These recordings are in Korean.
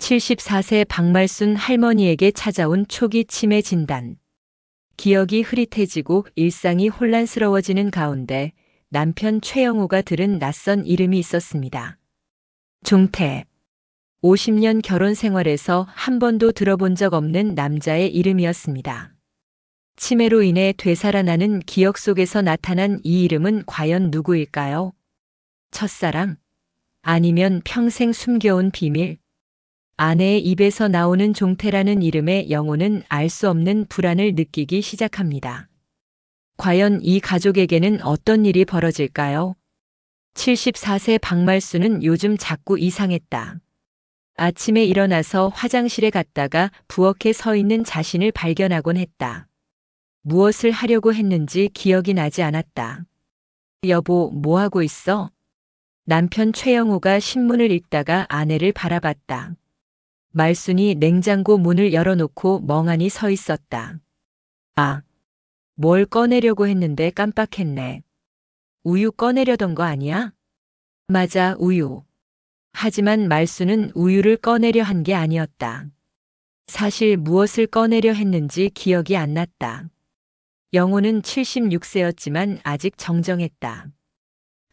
74세 박말순 할머니에게 찾아온 초기 치매 진단. 기억이 흐릿해지고 일상이 혼란스러워지는 가운데 남편 최영호가 들은 낯선 이름이 있었습니다. 종태. 50년 결혼 생활에서 한 번도 들어본 적 없는 남자의 이름이었습니다. 치매로 인해 되살아나는 기억 속에서 나타난 이 이름은 과연 누구일까요? 첫사랑? 아니면 평생 숨겨온 비밀? 아내의 입에서 나오는 종태라는 이름에 영호는 알 수 없는 불안을 느끼기 시작합니다. 과연 이 가족에게는 어떤 일이 벌어질까요? 74세 박말순은 요즘 자꾸 이상했다. 아침에 일어나서 화장실에 갔다가 부엌에 서 있는 자신을 발견하곤 했다. 무엇을 하려고 했는지 기억이 나지 않았다. 여보, 뭐 하고 있어? 남편 최영호가 신문을 읽다가 아내를 바라봤다. 말순이 냉장고 문을 열어놓고 멍하니 서 있었다. 아, 뭘 꺼내려고 했는데 깜빡했네. 우유 꺼내려던 거 아니야? 맞아, 우유. 하지만 말순은 우유를 꺼내려 한 게 아니었다. 사실 무엇을 꺼내려 했는지 기억이 안 났다. 영호는 76세였지만 아직 정정했다.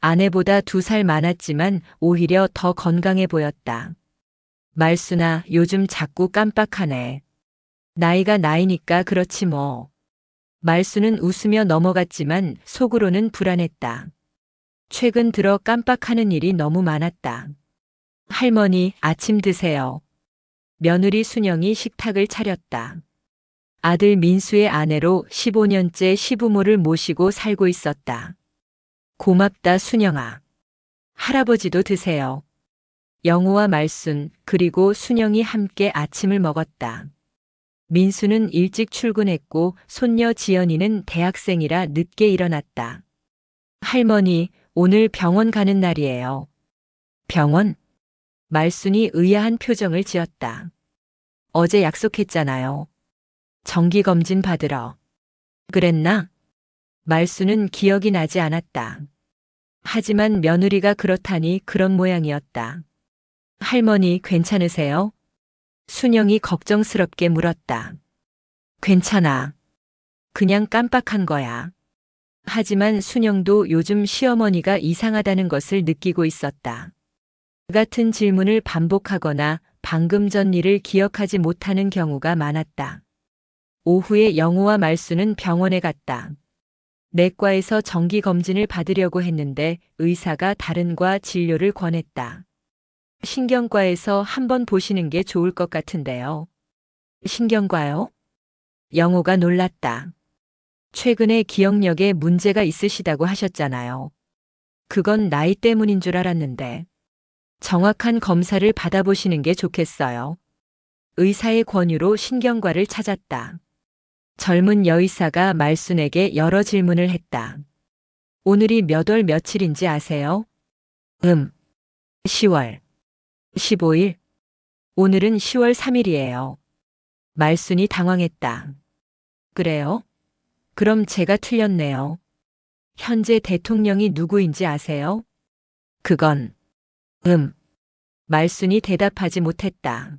아내보다 2살 많았지만 오히려 더 건강해 보였다. 말순아, 요즘 자꾸 깜빡하네. 나이가 나이니까 그렇지 뭐. 말순은 웃으며 넘어갔지만 속으로는 불안했다. 최근 들어 깜빡하는 일이 너무 많았다. 할머니, 아침 드세요. 며느리 순영이 식탁을 차렸다. 아들 민수의 아내로 15년째 시부모를 모시고 살고 있었다. 고맙다, 순영아. 할아버지도 드세요. 영호와 말순, 그리고 순영이 함께 아침을 먹었다. 민수는 일찍 출근했고 손녀 지연이는 대학생이라 늦게 일어났다. 할머니, 오늘 병원 가는 날이에요. 병원? 말순이 의아한 표정을 지었다. 어제 약속했잖아요. 정기검진 받으러. 그랬나? 말순은 기억이 나지 않았다. 하지만 며느리가 그렇다니 그런 모양이었다. 할머니, 괜찮으세요? 순영이 걱정스럽게 물었다. 괜찮아. 그냥 깜빡한 거야. 하지만 순영도 요즘 시어머니가 이상하다는 것을 느끼고 있었다. 같은 질문을 반복하거나 방금 전 일을 기억하지 못하는 경우가 많았다. 오후에 영호와 말순은 병원에 갔다. 내과에서 정기검진을 받으려고 했는데 의사가 다른 과 진료를 권했다. 신경과에서 한번 보시는 게 좋을 것 같은데요. 신경과요? 영호가 놀랐다. 최근에 기억력에 문제가 있으시다고 하셨잖아요. 그건 나이 때문인 줄 알았는데. 정확한 검사를 받아보시는 게 좋겠어요. 의사의 권유로 신경과를 찾았다. 젊은 여의사가 말순에게 여러 질문을 했다. 오늘이 몇 월 며칠인지 아세요? 10월. 15일. 오늘은 10월 3일이에요. 말순이 당황했다. 그래요? 그럼 제가 틀렸네요. 현재 대통령이 누구인지 아세요? 그건, 말순이 대답하지 못했다.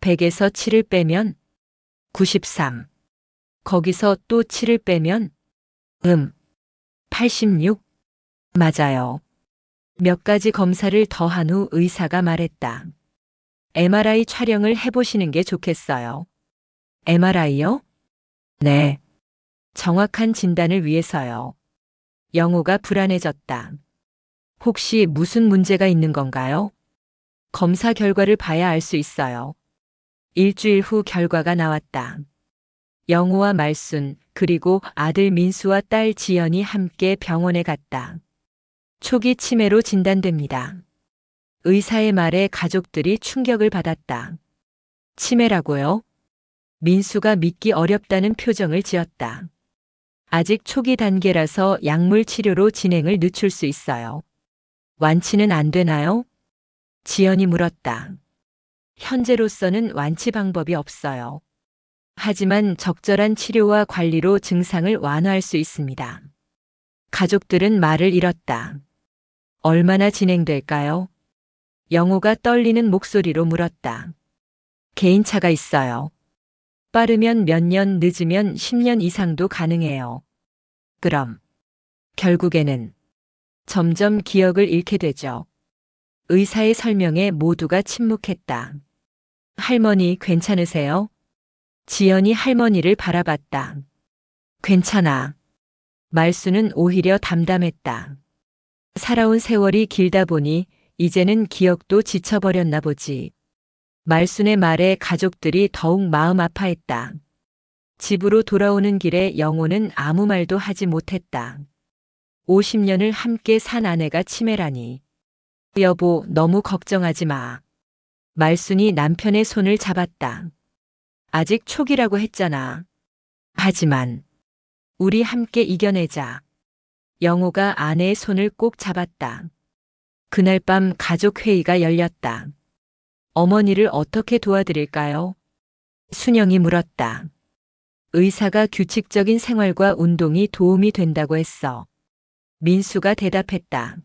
100에서 7을 빼면 93. 거기서 또 7을 빼면 86. 맞아요. 몇 가지 검사를 더한 후 의사가 말했다. MRI 촬영을 해보시는 게 좋겠어요. MRI요? 네. 정확한 진단을 위해서요. 영호가 불안해졌다. 혹시 무슨 문제가 있는 건가요? 검사 결과를 봐야 알 수 있어요. 일주일 후 결과가 나왔다. 영호와 말순, 그리고 아들 민수와 딸 지연이 함께 병원에 갔다. 초기 치매로 진단됩니다. 의사의 말에 가족들이 충격을 받았다. 치매라고요? 민수가 믿기 어렵다는 표정을 지었다. 아직 초기 단계라서 약물 치료로 진행을 늦출 수 있어요. 완치는 안 되나요? 지연이 물었다. 현재로서는 완치 방법이 없어요. 하지만 적절한 치료와 관리로 증상을 완화할 수 있습니다. 가족들은 말을 잃었다. 얼마나 진행될까요? 영호가 떨리는 목소리로 물었다. 개인차가 있어요. 빠르면 몇 년, 늦으면 10년 이상도 가능해요. 그럼 결국에는 점점 기억을 잃게 되죠. 의사의 설명에 모두가 침묵했다. 할머니 괜찮으세요? 지연이 할머니를 바라봤다. 괜찮아. 말수는 오히려 담담했다. 살아온 세월이 길다 보니 이제는 기억도 지쳐버렸나 보지. 말순의 말에 가족들이 더욱 마음 아파했다. 집으로 돌아오는 길에 영호는 아무 말도 하지 못했다. 50년을 함께 산 아내가 치매라니. 여보, 너무 걱정하지 마. 말순이 남편의 손을 잡았다. 아직 초기라고 했잖아. 하지만 우리 함께 이겨내자. 영호가 아내의 손을 꼭 잡았다. 그날 밤 가족 회의가 열렸다. 어머니를 어떻게 도와드릴까요? 순영이 물었다. 의사가 규칙적인 생활과 운동이 도움이 된다고 했어. 민수가 대답했다.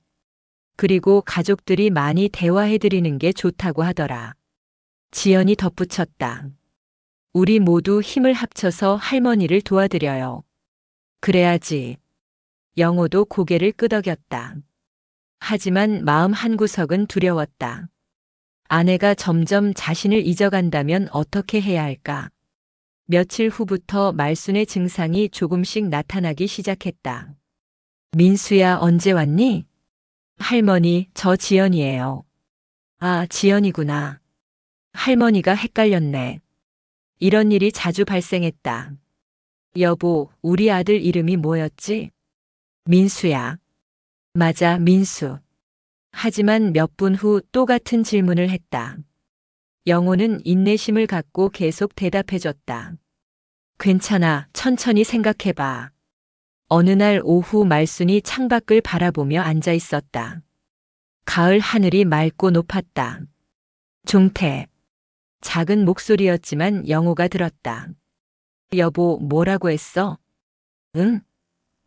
그리고 가족들이 많이 대화해드리는 게 좋다고 하더라. 지연이 덧붙였다. 우리 모두 힘을 합쳐서 할머니를 도와드려요. 그래야지. 영호도 고개를 끄덕였다. 하지만 마음 한구석은 두려웠다. 아내가 점점 자신을 잊어간다면 어떻게 해야 할까? 며칠 후부터 말순의 증상이 조금씩 나타나기 시작했다. 민수야, 언제 왔니? 할머니, 저 지연이에요. 아, 지연이구나. 할머니가 헷갈렸네. 이런 일이 자주 발생했다. 여보, 우리 아들 이름이 뭐였지? 민수야. 맞아, 민수. 하지만 몇 분 후 또 같은 질문을 했다. 영호는 인내심을 갖고 계속 대답해줬다. 괜찮아, 천천히 생각해봐. 어느 날 오후 말순이 창밖을 바라보며 앉아 있었다. 가을 하늘이 맑고 높았다. 종태. 작은 목소리였지만 영호가 들었다. 여보, 뭐라고 했어? 응?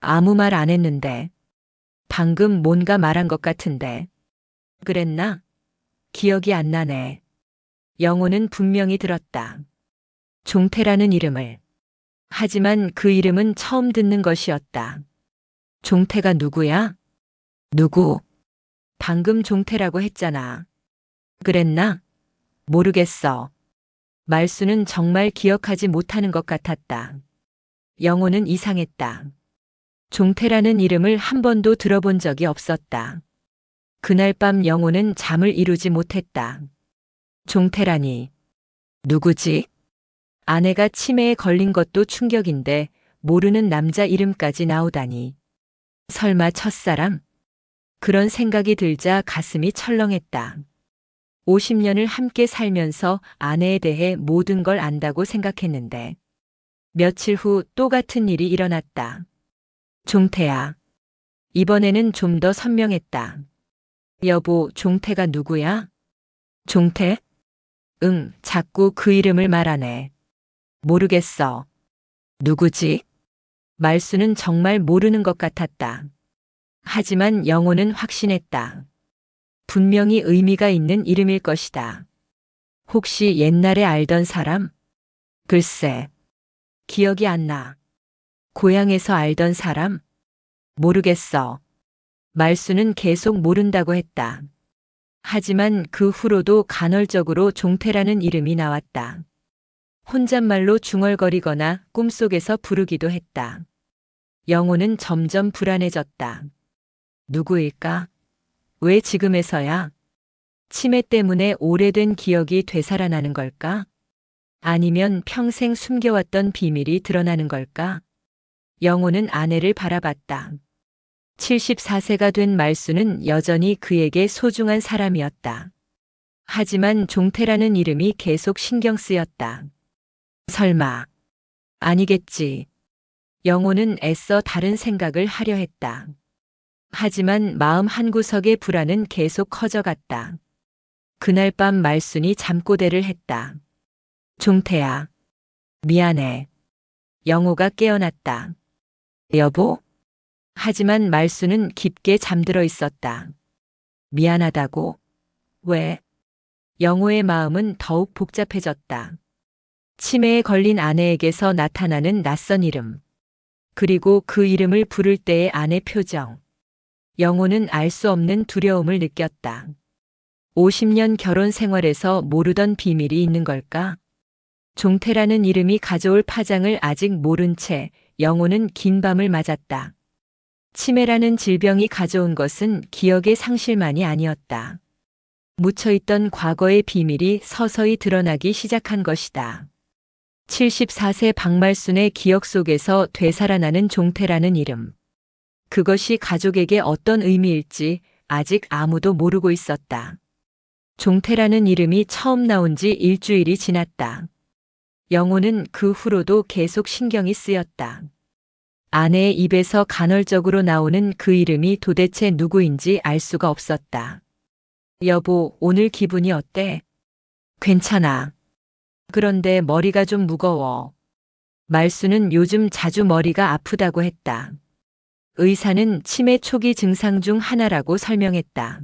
아무 말 안 했는데. 방금 뭔가 말한 것 같은데. 그랬나? 기억이 안 나네. 영호는 분명히 들었다. 종태라는 이름을. 하지만 그 이름은 처음 듣는 것이었다. 종태가 누구야? 누구? 방금 종태라고 했잖아. 그랬나? 모르겠어. 말수는 정말 기억하지 못하는 것 같았다. 영호는 이상했다. 종태라는 이름을 한 번도 들어본 적이 없었다. 그날 밤 영호는 잠을 이루지 못했다. 종태라니. 누구지? 아내가 치매에 걸린 것도 충격인데 모르는 남자 이름까지 나오다니. 설마 첫사랑? 그런 생각이 들자 가슴이 철렁했다. 50년을 함께 살면서 아내에 대해 모든 걸 안다고 생각했는데 며칠 후 또 같은 일이 일어났다. 종태야. 이번에는 좀 더 선명했다. 여보, 종태가 누구야? 종태? 응, 자꾸 그 이름을 말하네. 모르겠어. 누구지? 말수는 정말 모르는 것 같았다. 하지만 영호는 확신했다. 분명히 의미가 있는 이름일 것이다. 혹시 옛날에 알던 사람? 글쎄, 기억이 안 나. 고향에서 알던 사람? 모르겠어. 말수는 계속 모른다고 했다. 하지만 그 후로도 간헐적으로 종태라는 이름이 나왔다. 혼잣말로 중얼거리거나 꿈속에서 부르기도 했다. 영호는 점점 불안해졌다. 누구일까? 왜 지금에서야? 치매 때문에 오래된 기억이 되살아나는 걸까? 아니면 평생 숨겨왔던 비밀이 드러나는 걸까? 영호는 아내를 바라봤다. 74세가 된 말수는 여전히 그에게 소중한 사람이었다. 하지만 종태라는 이름이 계속 신경 쓰였다. 설마. 아니겠지. 영호는 애써 다른 생각을 하려 했다. 하지만 마음 한구석의 불안은 계속 커져갔다. 그날 밤 말순이 잠꼬대를 했다. 종태야. 미안해. 영호가 깨어났다. 여보? 하지만 말수는 깊게 잠들어 있었다. 미안하다고? 왜? 영호의 마음은 더욱 복잡해졌다. 치매에 걸린 아내에게서 나타나는 낯선 이름. 그리고 그 이름을 부를 때의 아내 표정. 영호는 알 수 없는 두려움을 느꼈다. 50년 결혼 생활에서 모르던 비밀이 있는 걸까? 종태라는 이름이 가져올 파장을 아직 모른 채 영호는 긴 밤을 맞았다. 치매라는 질병이 가져온 것은 기억의 상실만이 아니었다. 묻혀있던 과거의 비밀이 서서히 드러나기 시작한 것이다. 74세 박말순의 기억 속에서 되살아나는 종태라는 이름. 그것이 가족에게 어떤 의미일지 아직 아무도 모르고 있었다. 종태라는 이름이 처음 나온 지 일주일이 지났다. 영호는 그 후로도 계속 신경이 쓰였다. 아내의 입에서 간헐적으로 나오는 그 이름이 도대체 누구인지 알 수가 없었다. 여보, 오늘 기분이 어때? 괜찮아. 그런데 머리가 좀 무거워. 말수는 요즘 자주 머리가 아프다고 했다. 의사는 치매 초기 증상 중 하나라고 설명했다.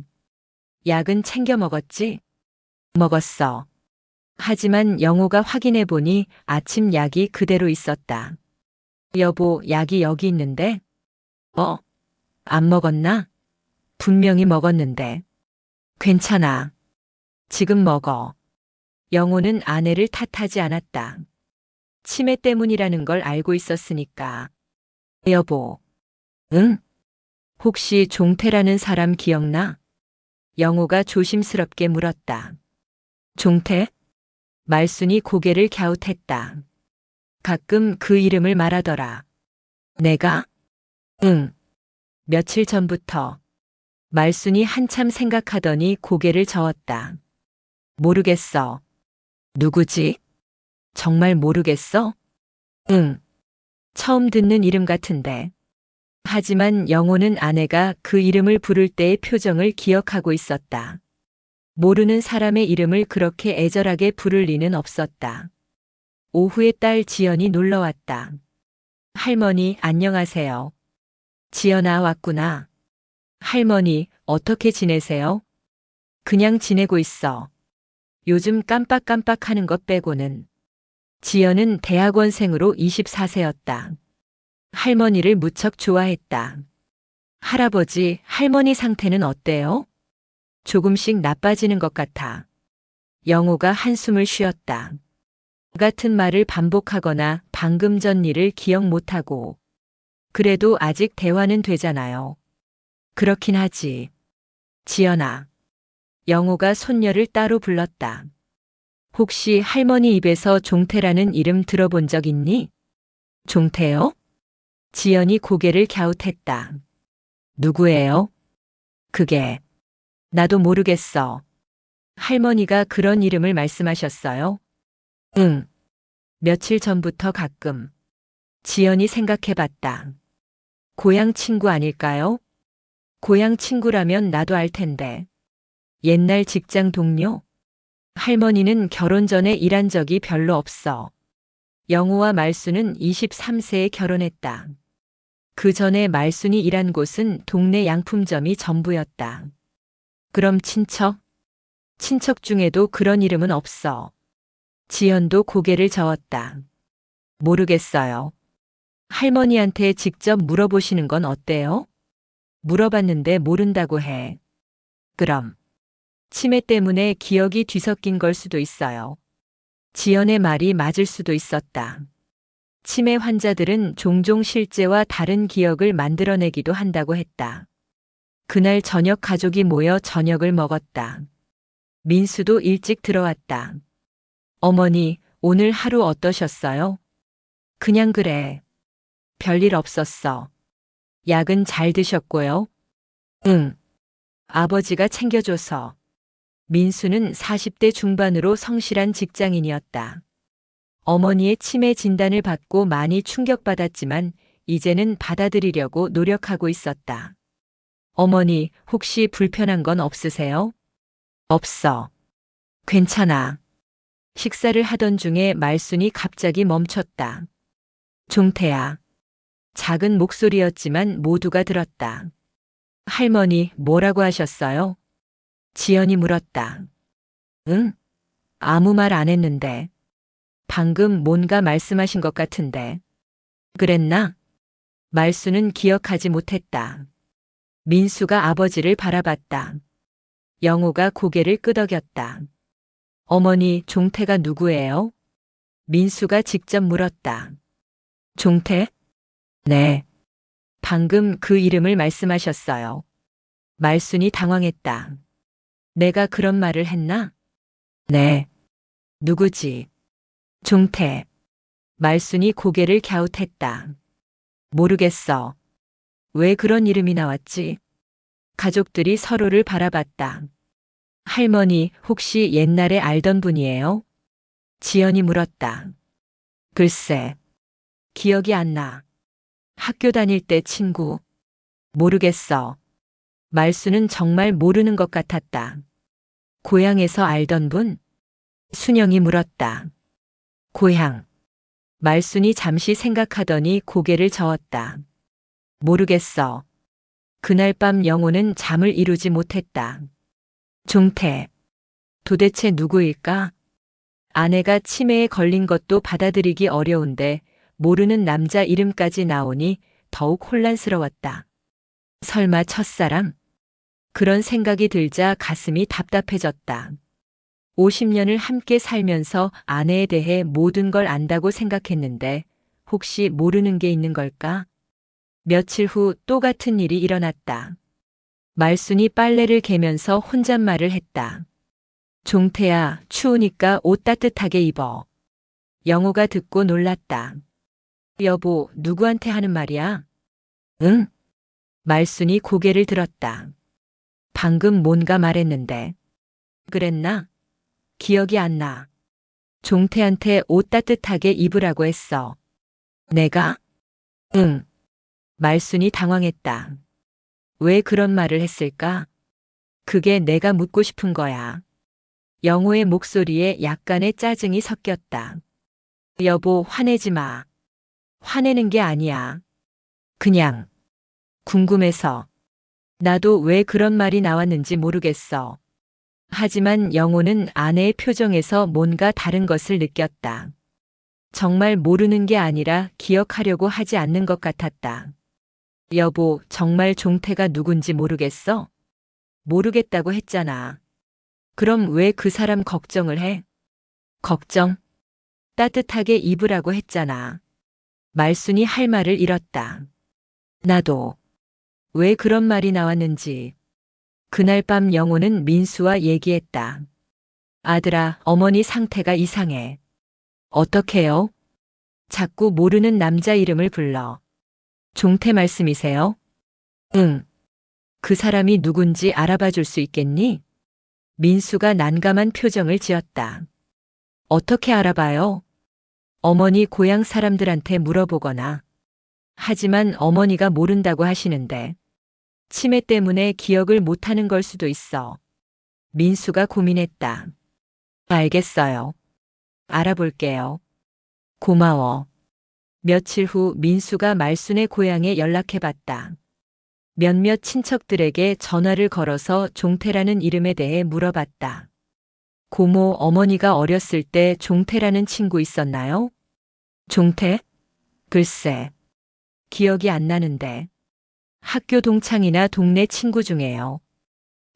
약은 챙겨 먹었지? 먹었어. 하지만 영호가 확인해 보니 아침 약이 그대로 있었다. 여보, 약이 여기 있는데? 안 먹었나? 분명히 먹었는데. 괜찮아. 지금 먹어. 영호는 아내를 탓하지 않았다. 치매 때문이라는 걸 알고 있었으니까. 여보. 응? 혹시 종태라는 사람 기억나? 영호가 조심스럽게 물었다. 종태? 말순이 고개를 갸웃했다. 가끔 그 이름을 말하더라. 내가? 응. 며칠 전부터. 말순이 한참 생각하더니 고개를 저었다. 모르겠어. 누구지? 정말 모르겠어? 응. 처음 듣는 이름 같은데. 하지만 영호는 아내가 그 이름을 부를 때의 표정을 기억하고 있었다. 모르는 사람의 이름을 그렇게 애절하게 부를 리는 없었다. 오후에 딸 지연이 놀러 왔다. 할머니, 안녕하세요. 지연아, 왔구나. 할머니, 어떻게 지내세요? 그냥 지내고 있어. 요즘 깜빡깜빡 하는 것 빼고는. 지연은 대학원생으로 24세였다. 할머니를 무척 좋아했다. 할아버지, 할머니 상태는 어때요? 조금씩 나빠지는 것 같아. 영호가 한숨을 쉬었다. 같은 말을 반복하거나 방금 전 일을 기억 못하고. 그래도 아직 대화는 되잖아요. 그렇긴 하지. 지연아. 영호가 손녀를 따로 불렀다. 혹시 할머니 입에서 종태라는 이름 들어본 적 있니? 종태요? 지연이 고개를 갸웃했다. 누구예요? 그게. 나도 모르겠어. 할머니가 그런 이름을 말씀하셨어요? 응. 며칠 전부터 가끔. 지연이 생각해봤다. 고향 친구 아닐까요? 고향 친구라면 나도 알 텐데. 옛날 직장 동료? 할머니는 결혼 전에 일한 적이 별로 없어. 영호와 말순은 23세에 결혼했다. 그 전에 말순이 일한 곳은 동네 양품점이 전부였다. 그럼 친척? 친척 중에도 그런 이름은 없어. 지연도 고개를 저었다. 모르겠어요. 할머니한테 직접 물어보시는 건 어때요? 물어봤는데 모른다고 해. 그럼. 치매 때문에 기억이 뒤섞인 걸 수도 있어요. 지연의 말이 맞을 수도 있었다. 치매 환자들은 종종 실제와 다른 기억을 만들어내기도 한다고 했다. 그날 저녁 가족이 모여 저녁을 먹었다. 민수도 일찍 들어왔다. 어머니, 오늘 하루 어떠셨어요? 그냥 그래. 별일 없었어. 약은 잘 드셨고요? 응. 아버지가 챙겨줘서. 민수는 40대 중반으로 성실한 직장인이었다. 어머니의 치매 진단을 받고 많이 충격받았지만 이제는 받아들이려고 노력하고 있었다. 어머니, 혹시 불편한 건 없으세요? 없어. 괜찮아. 식사를 하던 중에 말순이 갑자기 멈췄다. 종태야. 작은 목소리였지만 모두가 들었다. 할머니, 뭐라고 하셨어요? 지연이 물었다. 응? 아무 말 안 했는데. 방금 뭔가 말씀하신 것 같은데. 그랬나? 말수는 기억하지 못했다. 민수가 아버지를 바라봤다. 영호가 고개를 끄덕였다. 어머니, 종태가 누구예요? 민수가 직접 물었다. 종태? 네. 방금 그 이름을 말씀하셨어요. 말순이 당황했다. 내가 그런 말을 했나? 네. 누구지? 종태. 말순이 고개를 갸웃했다. 모르겠어. 왜 그런 이름이 나왔지? 가족들이 서로를 바라봤다. 할머니, 혹시 옛날에 알던 분이에요? 지연이 물었다. 글쎄, 기억이 안 나. 학교 다닐 때 친구. 모르겠어. 말수는 정말 모르는 것 같았다. 고향에서 알던 분? 순영이 물었다. 고향. 말순이 잠시 생각하더니 고개를 저었다. 모르겠어. 그날 밤 영호는 잠을 이루지 못했다. 종태. 도대체 누구일까? 아내가 치매에 걸린 것도 받아들이기 어려운데 모르는 남자 이름까지 나오니 더욱 혼란스러웠다. 설마 첫사랑? 그런 생각이 들자 가슴이 답답해졌다. 50년을 함께 살면서 아내에 대해 모든 걸 안다고 생각했는데 혹시 모르는 게 있는 걸까? 며칠 후 또 같은 일이 일어났다. 말순이 빨래를 개면서 혼잣말을 했다. 종태야, 추우니까 옷 따뜻하게 입어. 영호가 듣고 놀랐다. 여보, 누구한테 하는 말이야? 응? 말순이 고개를 들었다. 방금 뭔가 말했는데. 그랬나? 기억이 안 나. 종태한테 옷 따뜻하게 입으라고 했어. 내가? 응. 말순이 당황했다. 왜 그런 말을 했을까? 그게 내가 묻고 싶은 거야. 영호의 목소리에 약간의 짜증이 섞였다. 여보, 화내지 마. 화내는 게 아니야. 그냥 궁금해서. 나도 왜 그런 말이 나왔는지 모르겠어. 하지만 영호는 아내의 표정에서 뭔가 다른 것을 느꼈다. 정말 모르는 게 아니라 기억하려고 하지 않는 것 같았다. 여보, 정말 종태가 누군지 모르겠어? 모르겠다고 했잖아. 그럼 왜 그 사람 걱정을 해? 걱정? 따뜻하게 입으라고 했잖아. 말순이 할 말을 잃었다. 나도. 왜 그런 말이 나왔는지. 그날 밤 영호는 민수와 얘기했다. 아들아, 어머니 상태가 이상해. 어떡해요? 자꾸 모르는 남자 이름을 불러. 종태 말씀이세요? 응. 그 사람이 누군지 알아봐 줄 수 있겠니? 민수가 난감한 표정을 지었다. 어떻게 알아봐요? 어머니 고향 사람들한테 물어보거나. 하지만 어머니가 모른다고 하시는데. 치매 때문에 기억을 못하는 걸 수도 있어. 민수가 고민했다. 알겠어요. 알아볼게요. 고마워. 며칠 후 민수가 말순의 고향에 연락해봤다. 몇몇 친척들에게 전화를 걸어서 종태라는 이름에 대해 물어봤다. 고모 어머니가 어렸을 때 종태라는 친구 있었나요? 종태? 글쎄. 기억이 안 나는데. 학교 동창이나 동네 친구 중에요.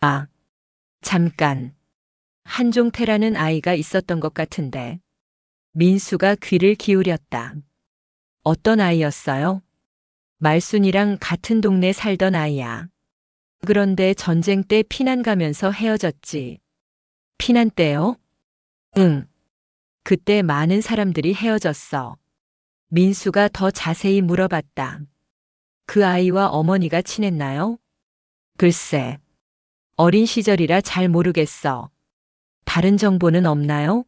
아, 잠깐. 한종태라는 아이가 있었던 것 같은데. 민수가 귀를 기울였다. 어떤 아이였어요? 말순이랑 같은 동네 살던 아이야. 그런데 전쟁 때 피난 가면서 헤어졌지. 피난 때요? 응. 그때 많은 사람들이 헤어졌어. 민수가 더 자세히 물어봤다. 그 아이와 어머니가 친했나요? 글쎄. 어린 시절이라 잘 모르겠어. 다른 정보는 없나요?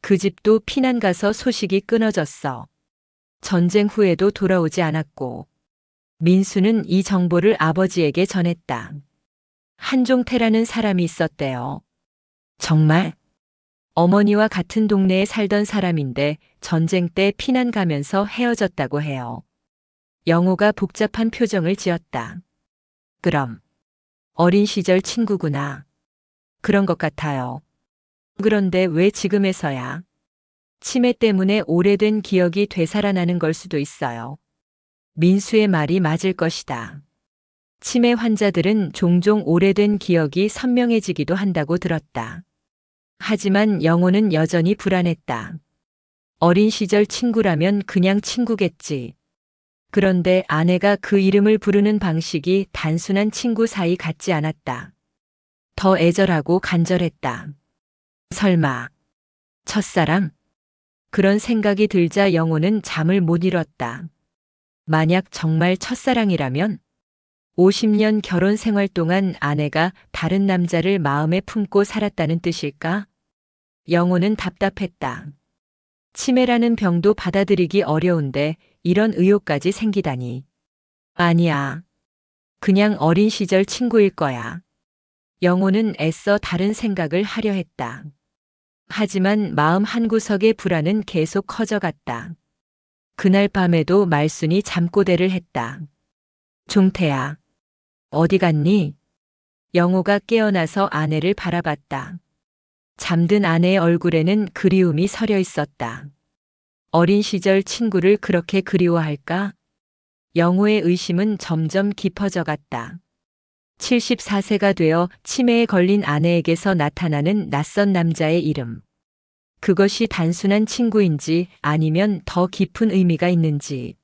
그 집도 피난 가서 소식이 끊어졌어. 전쟁 후에도 돌아오지 않았고. 민수는 이 정보를 아버지에게 전했다. 한종태라는 사람이 있었대요. 정말? 어머니와 같은 동네에 살던 사람인데 전쟁 때 피난 가면서 헤어졌다고 해요. 영호가 복잡한 표정을 지었다. 그럼 어린 시절 친구구나. 그런 것 같아요. 그런데 왜 지금에서야? 치매 때문에 오래된 기억이 되살아나는 걸 수도 있어요. 민수의 말이 맞을 것이다. 치매 환자들은 종종 오래된 기억이 선명해지기도 한다고 들었다. 하지만 영호는 여전히 불안했다. 어린 시절 친구라면 그냥 친구겠지. 그런데 아내가 그 이름을 부르는 방식이 단순한 친구 사이 같지 않았다. 더 애절하고 간절했다. 설마, 첫사랑? 그런 생각이 들자 영호는 잠을 못 이뤘다. 만약 정말 첫사랑이라면 50년 결혼 생활 동안 아내가 다른 남자를 마음에 품고 살았다는 뜻일까? 영호는 답답했다. 치매라는 병도 받아들이기 어려운데 이런 의혹까지 생기다니. 아니야. 그냥 어린 시절 친구일 거야. 영호는 애써 다른 생각을 하려 했다. 하지만 마음 한구석의 불안은 계속 커져갔다. 그날 밤에도 말순이 잠꼬대를 했다. 종태야, 어디 갔니? 영호가 깨어나서 아내를 바라봤다. 잠든 아내의 얼굴에는 그리움이 서려 있었다. 어린 시절 친구를 그렇게 그리워할까? 영호의 의심은 점점 깊어져 갔다. 74세가 되어 치매에 걸린 아내에게서 나타나는 낯선 남자의 이름. 그것이 단순한 친구인지 아니면 더 깊은 의미가 있는지.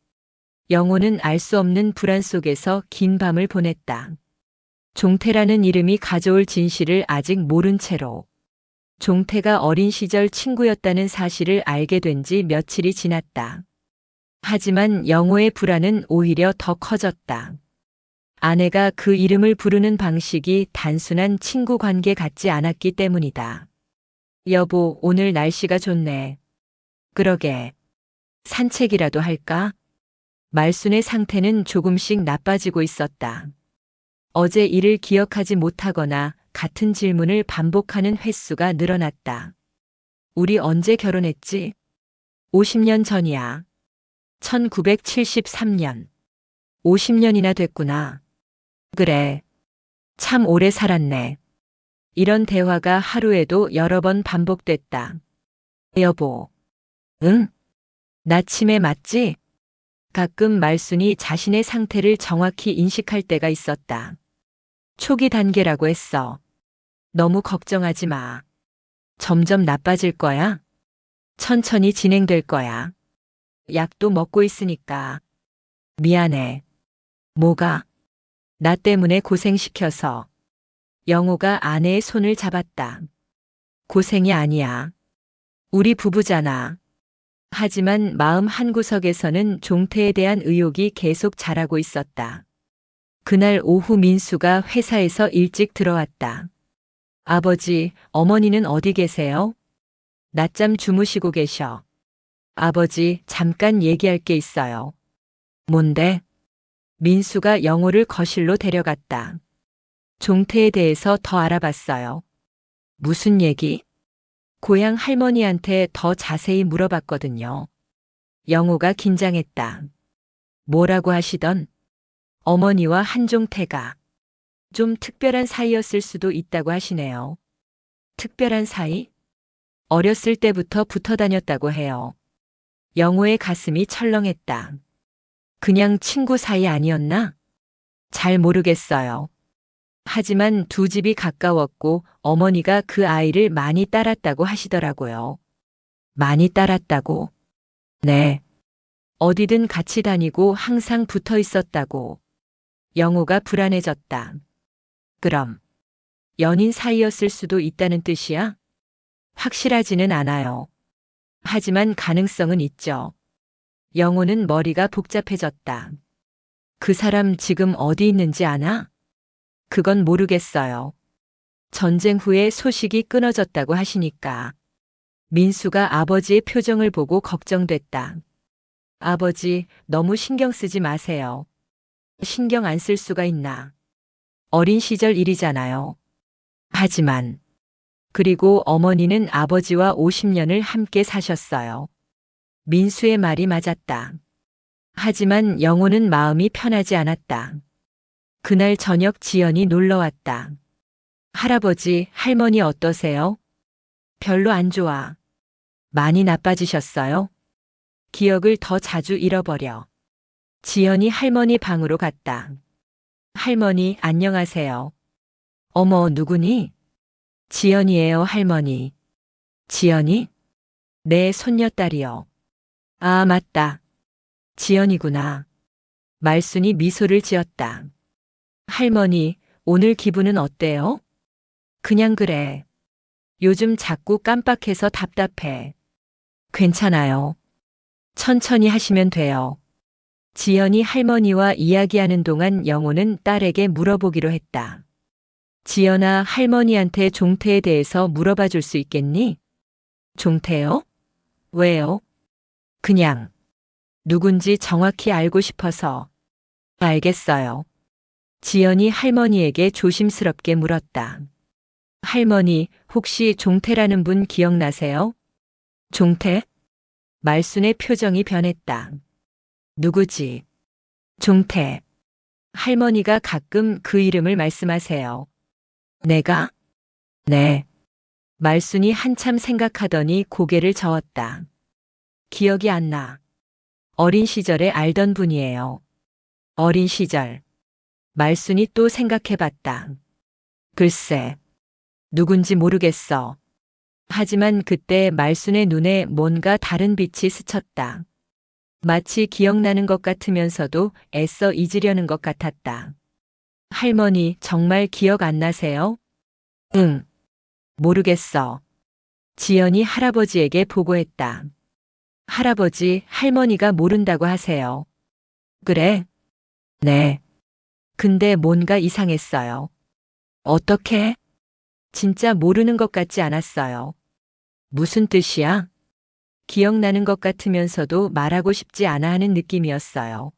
영호는 알 수 없는 불안 속에서 긴 밤을 보냈다. 종태라는 이름이 가져올 진실을 아직 모른 채로. 종태가 어린 시절 친구였다는 사실을 알게 된 지 며칠이 지났다. 하지만 영호의 불안은 오히려 더 커졌다. 아내가 그 이름을 부르는 방식이 단순한 친구 관계 같지 않았기 때문이다. 여보, 오늘 날씨가 좋네. 그러게. 산책이라도 할까? 말순의 상태는 조금씩 나빠지고 있었다. 어제 일을 기억하지 못하거나 같은 질문을 반복하는 횟수가 늘어났다. 우리 언제 결혼했지? 50년 전이야. 1973년. 50년이나 됐구나. 그래. 참 오래 살았네. 이런 대화가 하루에도 여러 번 반복됐다. 여보. 응? 나 치매 맞지? 가끔 말순이 자신의 상태를 정확히 인식할 때가 있었다. 초기 단계라고 했어. 너무 걱정하지 마. 점점 나빠질 거야. 천천히 진행될 거야. 약도 먹고 있으니까. 미안해. 뭐가? 나 때문에 고생시켜서. 영호가 아내의 손을 잡았다. 고생이 아니야. 우리 부부잖아. 하지만 마음 한구석에서는 종태에 대한 의혹이 계속 자라고 있었다. 그날 오후 민수가 회사에서 일찍 들어왔다. 아버지, 어머니는 어디 계세요? 낮잠 주무시고 계셔. 아버지, 잠깐 얘기할 게 있어요. 뭔데? 민수가 영호를 거실로 데려갔다. 종태에 대해서 더 알아봤어요. 무슨 얘기? 고향 할머니한테 더 자세히 물어봤거든요. 영호가 긴장했다. 뭐라고 하시던? 어머니와 한종태가 좀 특별한 사이였을 수도 있다고 하시네요. 특별한 사이? 어렸을 때부터 붙어 다녔다고 해요. 영호의 가슴이 철렁했다. 그냥 친구 사이 아니었나? 잘 모르겠어요. 하지만 두 집이 가까웠고 어머니가 그 아이를 많이 따랐다고 하시더라고요. 많이 따랐다고? 네. 어디든 같이 다니고 항상 붙어 있었다고. 영호가 불안해졌다. 그럼 연인 사이였을 수도 있다는 뜻이야? 확실하지는 않아요. 하지만 가능성은 있죠. 영호는 머리가 복잡해졌다. 그 사람 지금 어디 있는지 아나? 그건 모르겠어요. 전쟁 후에 소식이 끊어졌다고 하시니까. 민수가 아버지의 표정을 보고 걱정됐다. 아버지, 너무 신경 쓰지 마세요. 신경 안 쓸 수가 있나. 어린 시절 일이잖아요. 하지만, 그리고 어머니는 아버지와 50년을 함께 사셨어요. 민수의 말이 맞았다. 하지만 영호는 마음이 편하지 않았다. 그날 저녁 지연이 놀러 왔다. 할아버지, 할머니 어떠세요? 별로 안 좋아. 많이 나빠지셨어요? 기억을 더 자주 잃어버려. 지연이 할머니 방으로 갔다. 할머니, 안녕하세요. 어머, 누구니? 지연이에요, 할머니. 지연이? 내 손녀딸이요. 아, 맞다. 지연이구나. 말순이 미소를 지었다. 할머니, 오늘 기분은 어때요? 그냥 그래. 요즘 자꾸 깜빡해서 답답해. 괜찮아요. 천천히 하시면 돼요. 지연이 할머니와 이야기하는 동안 영호는 딸에게 물어보기로 했다. 지연아, 할머니한테 종태에 대해서 물어봐 줄 수 있겠니? 종태요? 왜요? 그냥 누군지 정확히 알고 싶어서. 알겠어요. 지연이 할머니에게 조심스럽게 물었다. 할머니, 혹시 종태라는 분 기억나세요? 종태? 말순의 표정이 변했다. 누구지? 종태. 할머니가 가끔 그 이름을 말씀하세요. 내가? 네. 말순이 한참 생각하더니 고개를 저었다. 기억이 안 나. 어린 시절에 알던 분이에요. 어린 시절. 말순이 또 생각해봤다. 글쎄. 누군지 모르겠어. 하지만 그때 말순의 눈에 뭔가 다른 빛이 스쳤다. 마치 기억나는 것 같으면서도 애써 잊으려는 것 같았다. 할머니, 정말 기억 안 나세요? 응. 모르겠어. 지연이 할아버지에게 보고했다. 할아버지, 할머니가 모른다고 하세요. 그래? 네. 근데 뭔가 이상했어요. 어떻게? 진짜 모르는 것 같지 않았어요. 무슨 뜻이야? 기억나는 것 같으면서도 말하고 싶지 않아 하는 느낌이었어요.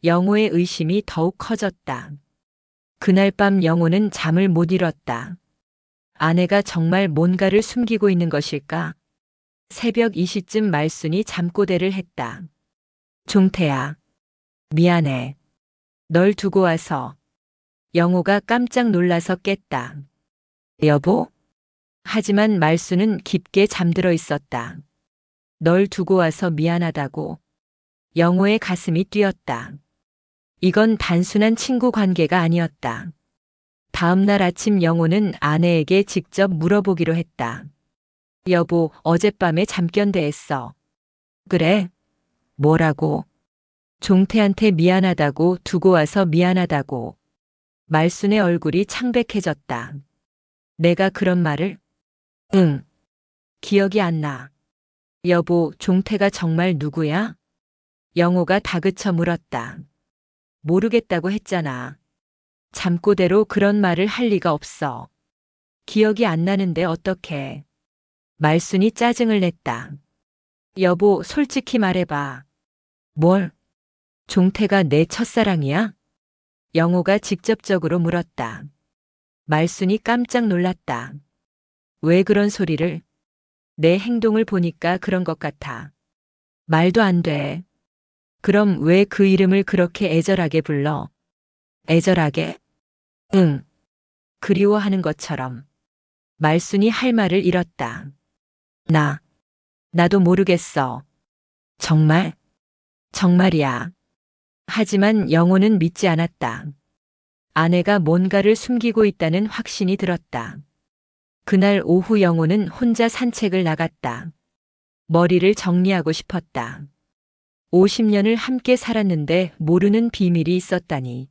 영호의 의심이 더욱 커졌다. 그날 밤 영호는 잠을 못 이뤘다. 아내가 정말 뭔가를 숨기고 있는 것일까? 새벽 2시쯤 말순이 잠꼬대를 했다. 종태야. 미안해. 널 두고 와서. 영호가 깜짝 놀라서 깼다. 여보? 하지만 말순은 깊게 잠들어 있었다. 널 두고 와서 미안하다고. 영호의 가슴이 뛰었다. 이건 단순한 친구 관계가 아니었다. 다음 날 아침 영호는 아내에게 직접 물어보기로 했다. 여보, 어젯밤에 잠견대했어. 그래? 뭐라고? 종태한테 미안하다고, 두고 와서 미안하다고. 말순의 얼굴이 창백해졌다. 내가 그런 말을? 응. 기억이 안 나. 여보, 종태가 정말 누구야? 영호가 다그쳐 물었다. 모르겠다고 했잖아. 잠꼬대로 그런 말을 할 리가 없어. 기억이 안 나는데 어떡해. 말순이 짜증을 냈다. 여보, 솔직히 말해봐. 뭘? 종태가 내 첫사랑이야? 영호가 직접적으로 물었다. 말순이 깜짝 놀랐다. 왜 그런 소리를? 내 행동을 보니까 그런 것 같아. 말도 안 돼. 그럼 왜 그 이름을 그렇게 애절하게 불러? 애절하게? 응. 그리워하는 것처럼. 말순이 할 말을 잃었다. 나도 모르겠어. 정말? 정말이야. 하지만 영호는 믿지 않았다. 아내가 뭔가를 숨기고 있다는 확신이 들었다. 그날 오후 영호는 혼자 산책을 나갔다. 머리를 정리하고 싶었다. 50년을 함께 살았는데 모르는 비밀이 있었다니.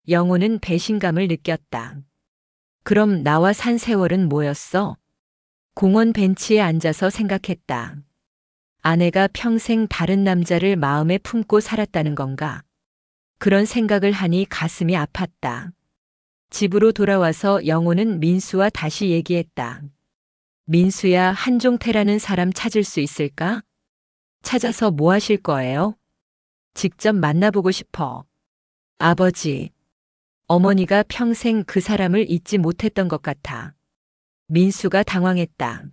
영호는 배신감을 느꼈다. 그럼 나와 산 세월은 뭐였어? 공원 벤치에 앉아서 생각했다. 아내가 평생 다른 남자를 마음에 품고 살았다는 건가? 그런 생각을 하니 가슴이 아팠다. 집으로 돌아와서 영호는 민수와 다시 얘기했다. 민수야, 한종태라는 사람 찾을 수 있을까? 찾아서 뭐 하실 거예요? 직접 만나보고 싶어. 아버지, 어머니가 평생 그 사람을 잊지 못했던 것 같아. 민수가 당황했다.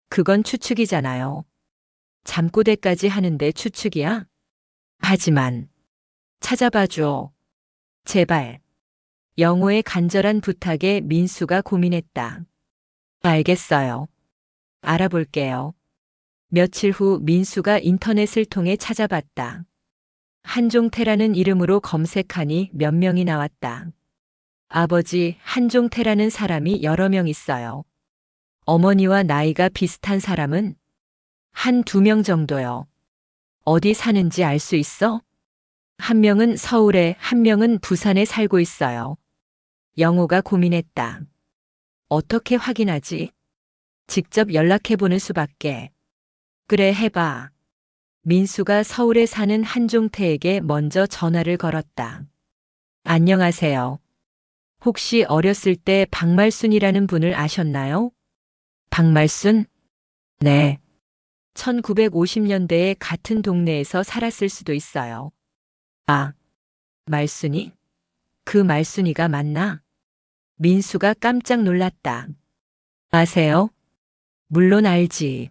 그건 추측이잖아요. 잠꼬대까지 하는데 추측이야? 하지만 찾아봐줘. 제발. 영호의 간절한 부탁에 민수가 고민했다. 알겠어요. 알아볼게요. 며칠 후 민수가 인터넷을 통해 찾아봤다. 한종태라는 이름으로 검색하니 몇 명이 나왔다. 아버지 한종태라는 사람이 여러 명 있어요. 어머니와 나이가 비슷한 사람은 한 두 명 정도요. 어디 사는지 알 수 있어? 한 명은 서울에, 한 명은 부산에 살고 있어요. 영호가 고민했다. 어떻게 확인하지? 직접 연락해보는 수밖에. 그래, 해봐. 민수가 서울에 사는 한종태에게 먼저 전화를 걸었다. 안녕하세요. 혹시 어렸을 때 박말순이라는 분을 아셨나요? 박말순? 네. 1950년대에 같은 동네에서 살았을 수도 있어요. 아, 말순이? 그 말순이가 맞나? 민수가 깜짝 놀랐다. 아세요? 물론 알지.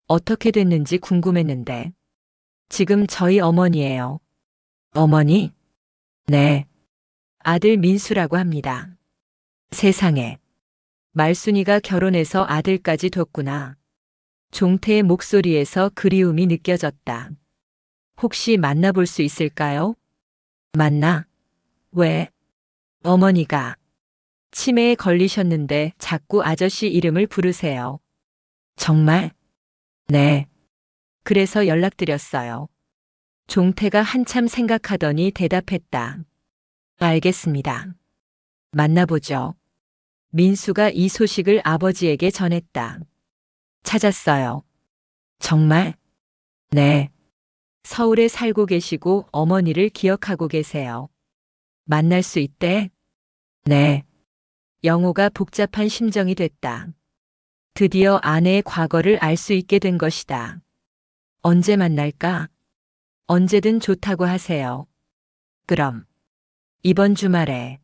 어떻게 됐는지 궁금했는데. 지금 저희 어머니예요. 어머니? 네. 아들 민수라고 합니다. 세상에. 말순이가 결혼해서 아들까지 뒀구나. 종태의 목소리에서 그리움이 느껴졌다. 혹시 만나볼 수 있을까요? 만나? 왜? 어머니가 치매에 걸리셨는데 자꾸 아저씨 이름을 부르세요. 정말? 네. 그래서 연락드렸어요. 종태가 한참 생각하더니 대답했다. 알겠습니다. 만나보죠. 민수가 이 소식을 아버지에게 전했다. 찾았어요. 정말? 네. 서울에 살고 계시고 어머니를 기억하고 계세요. 만날 수 있대? 네. 영호가 복잡한 심정이 됐다. 드디어 아내의 과거를 알 수 있게 된 것이다. 언제 만날까? 언제든 좋다고 하세요. 그럼 이번 주말에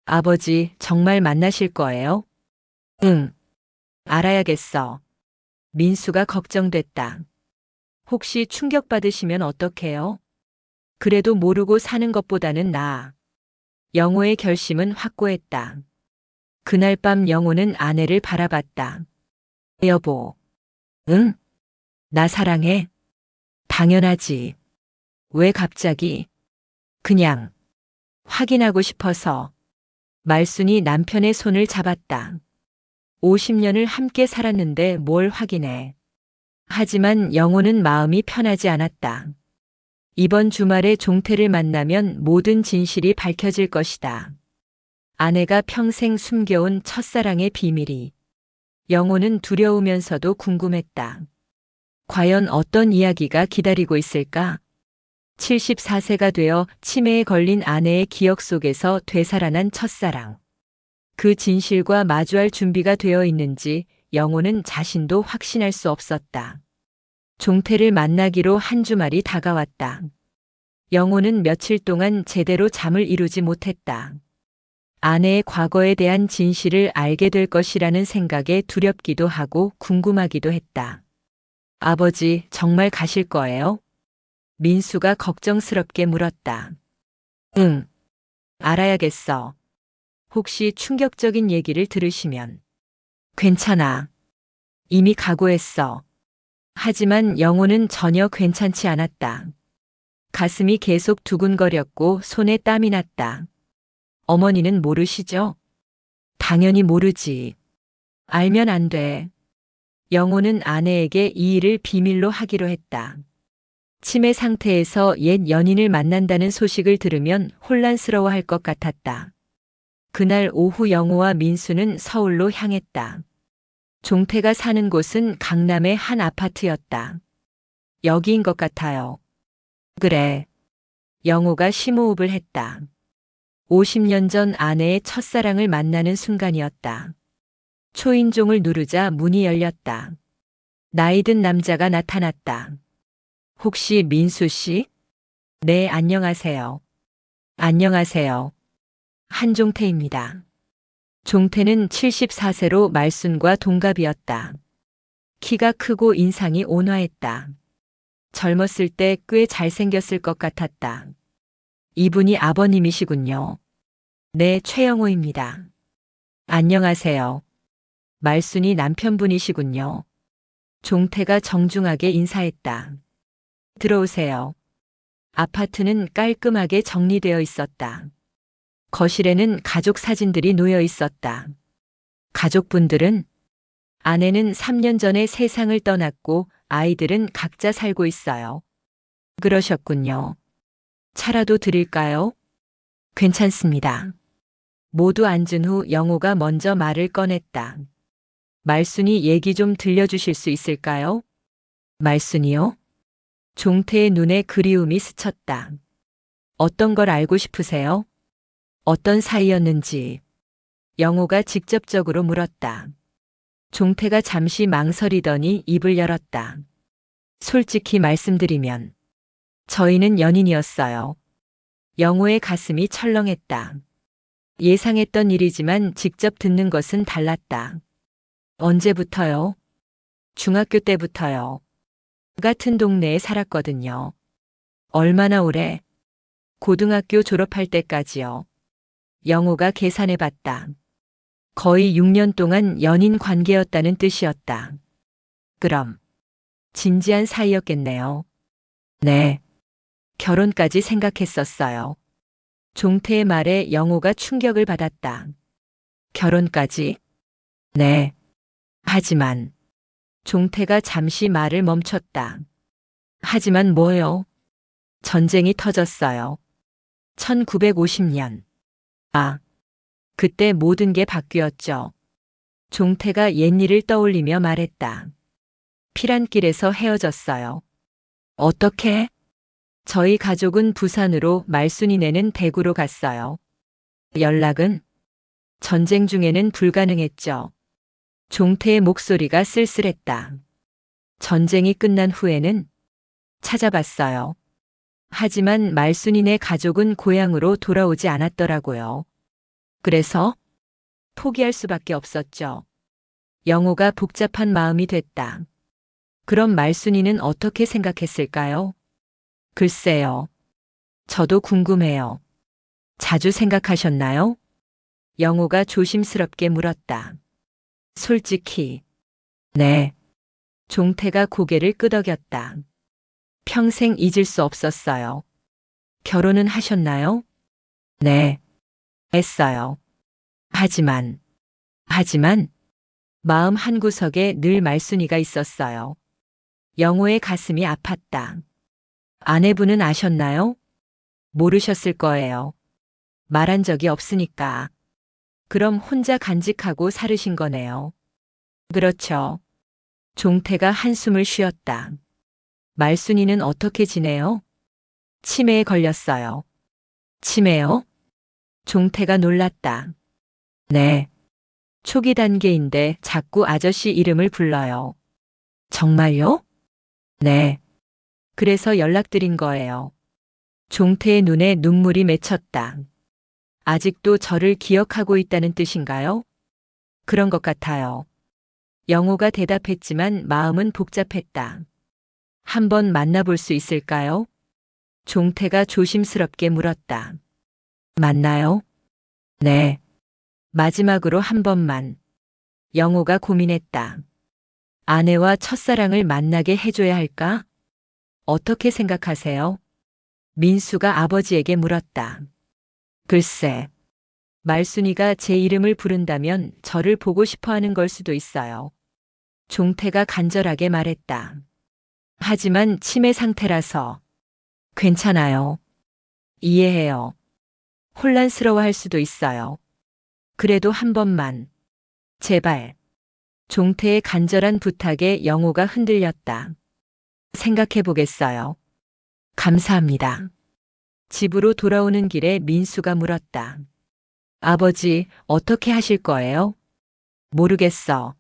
아버지 정말 만나실 거예요? 응. 알아야겠어. 민수가 걱정됐다. 혹시 충격받으시면 어떡해요? 그래도 모르고 사는 것보다는 나아. 영호의 결심은 확고했다. 그날 밤 영호는 아내를 바라봤다. 여보. 응? 나 사랑해? 당연하지. 왜 갑자기? 그냥 확인하고 싶어서. 말순이 남편의 손을 잡았다. 50년을 함께 살았는데 뭘 확인해. 하지만 영호는 마음이 편하지 않았다. 이번 주말에 종태를 만나면 모든 진실이 밝혀질 것이다. 아내가 평생 숨겨온 첫사랑의 비밀이. 영호는 두려우면서도 궁금했다. 과연 어떤 이야기가 기다리고 있을까? 74세가 되어 치매에 걸린 아내의 기억 속에서 되살아난 첫사랑. 그 진실과 마주할 준비가 되어 있는지 영호는 자신도 확신할 수 없었다. 종태를 만나기로 한 주말이 다가왔다. 영호는 며칠 동안 제대로 잠을 이루지 못했다. 아내의 과거에 대한 진실을 알게 될 것이라는 생각에 두렵기도 하고 궁금하기도 했다. 아버지, 정말 가실 거예요? 민수가 걱정스럽게 물었다. 응. 알아야겠어. 혹시 충격적인 얘기를 들으시면. 괜찮아. 이미 각오했어. 하지만 영호는 전혀 괜찮지 않았다. 가슴이 계속 두근거렸고 손에 땀이 났다. 어머니는 모르시죠? 당연히 모르지. 알면 안 돼. 영호는 아내에게 이 일을 비밀로 하기로 했다. 치매 상태에서 옛 연인을 만난다는 소식을 들으면 혼란스러워할 것 같았다. 그날 오후 영호와 민수는 서울로 향했다. 종태가 사는 곳은 강남의 한 아파트였다. 여기인 것 같아요. 그래. 영호가 심호흡을 했다. 50년 전 아내의 첫사랑을 만나는 순간이었다. 초인종을 누르자 문이 열렸다. 나이든 남자가 나타났다. 혹시 민수 씨? 네, 안녕하세요. 안녕하세요. 한종태입니다. 종태는 74세로 말순과 동갑이었다. 키가 크고 인상이 온화했다. 젊었을 때 꽤 잘생겼을 것 같았다. 이분이 아버님이시군요. 네, 최영호입니다. 안녕하세요. 말순이 남편분이시군요. 종태가 정중하게 인사했다. 들어오세요. 아파트는 깔끔하게 정리되어 있었다. 거실에는 가족 사진들이 놓여 있었다. 가족분들은 아내는 3년 전에 세상을 떠났고 아이들은 각자 살고 있어요. 그러셨군요. 차라도 드릴까요? 괜찮습니다. 모두 앉은 후 영호가 먼저 말을 꺼냈다. 말순이 얘기 좀 들려주실 수 있을까요? 말순이요? 종태의 눈에 그리움이 스쳤다. 어떤 걸 알고 싶으세요? 어떤 사이였는지. 영호가 직접적으로 물었다. 종태가 잠시 망설이더니 입을 열었다. 솔직히 말씀드리면 저희는 연인이었어요. 영호의 가슴이 철렁했다. 예상했던 일이지만 직접 듣는 것은 달랐다. 언제부터요? 중학교 때부터요. 같은 동네에 살았거든요. 얼마나 오래? 고등학교 졸업할 때까지요. 영호가 계산해 봤다. 거의 6년 동안 연인 관계였다는 뜻이었다. 그럼 진지한 사이였겠네요. 네. 결혼까지 생각했었어요. 종태의 말에 영호가 충격을 받았다. 결혼까지? 네. 하지만 종태가 잠시 말을 멈췄다. 하지만 뭐요? 전쟁이 터졌어요. 1950년. 아, 그때 모든 게 바뀌었죠. 종태가 옛일을 떠올리며 말했다. 피란길에서 헤어졌어요. 어떻게? 저희 가족은 부산으로 말순이네는 대구로 갔어요. 연락은? 전쟁 중에는 불가능했죠. 종태의 목소리가 쓸쓸했다. 전쟁이 끝난 후에는 찾아봤어요. 하지만 말순이네 가족은 고향으로 돌아오지 않았더라고요. 그래서 포기할 수밖에 없었죠. 영호가 복잡한 마음이 됐다. 그럼 말순이는 어떻게 생각했을까요? 글쎄요. 저도 궁금해요. 자주 생각하셨나요? 영호가 조심스럽게 물었다. 솔직히. 네. 종태가 고개를 끄덕였다. 평생 잊을 수 없었어요. 결혼은 하셨나요? 네. 했어요. 하지만 마음 한구석에 늘 말순이가 있었어요. 영호의 가슴이 아팠다. 아내분은 아셨나요? 모르셨을 거예요. 말한 적이 없으니까. 그럼 혼자 간직하고 살으신 거네요. 그렇죠. 종태가 한숨을 쉬었다. 말순이는 어떻게 지내요? 치매에 걸렸어요. 치매요? 종태가 놀랐다. 네. 초기 단계인데 자꾸 아저씨 이름을 불러요. 정말요? 네. 그래서 연락드린 거예요. 종태의 눈에 눈물이 맺혔다. 아직도 저를 기억하고 있다는 뜻인가요? 그런 것 같아요. 영호가 대답했지만 마음은 복잡했다. 한번 만나볼 수 있을까요? 종태가 조심스럽게 물었다. 맞나요? 네. 마지막으로 한 번만. 영호가 고민했다. 아내와 첫사랑을 만나게 해줘야 할까? 어떻게 생각하세요? 민수가 아버지에게 물었다. 글쎄, 말순이가 제 이름을 부른다면 저를 보고 싶어 하는 걸 수도 있어요. 종태가 간절하게 말했다. 하지만 치매 상태라서. 괜찮아요. 이해해요. 혼란스러워할 수도 있어요. 그래도 한 번만. 제발. 종태의 간절한 부탁에 영호가 흔들렸다. 생각해 보겠어요. 감사합니다. 집으로 돌아오는 길에 민수가 물었다. 아버지, 어떻게 하실 거예요? 모르겠어.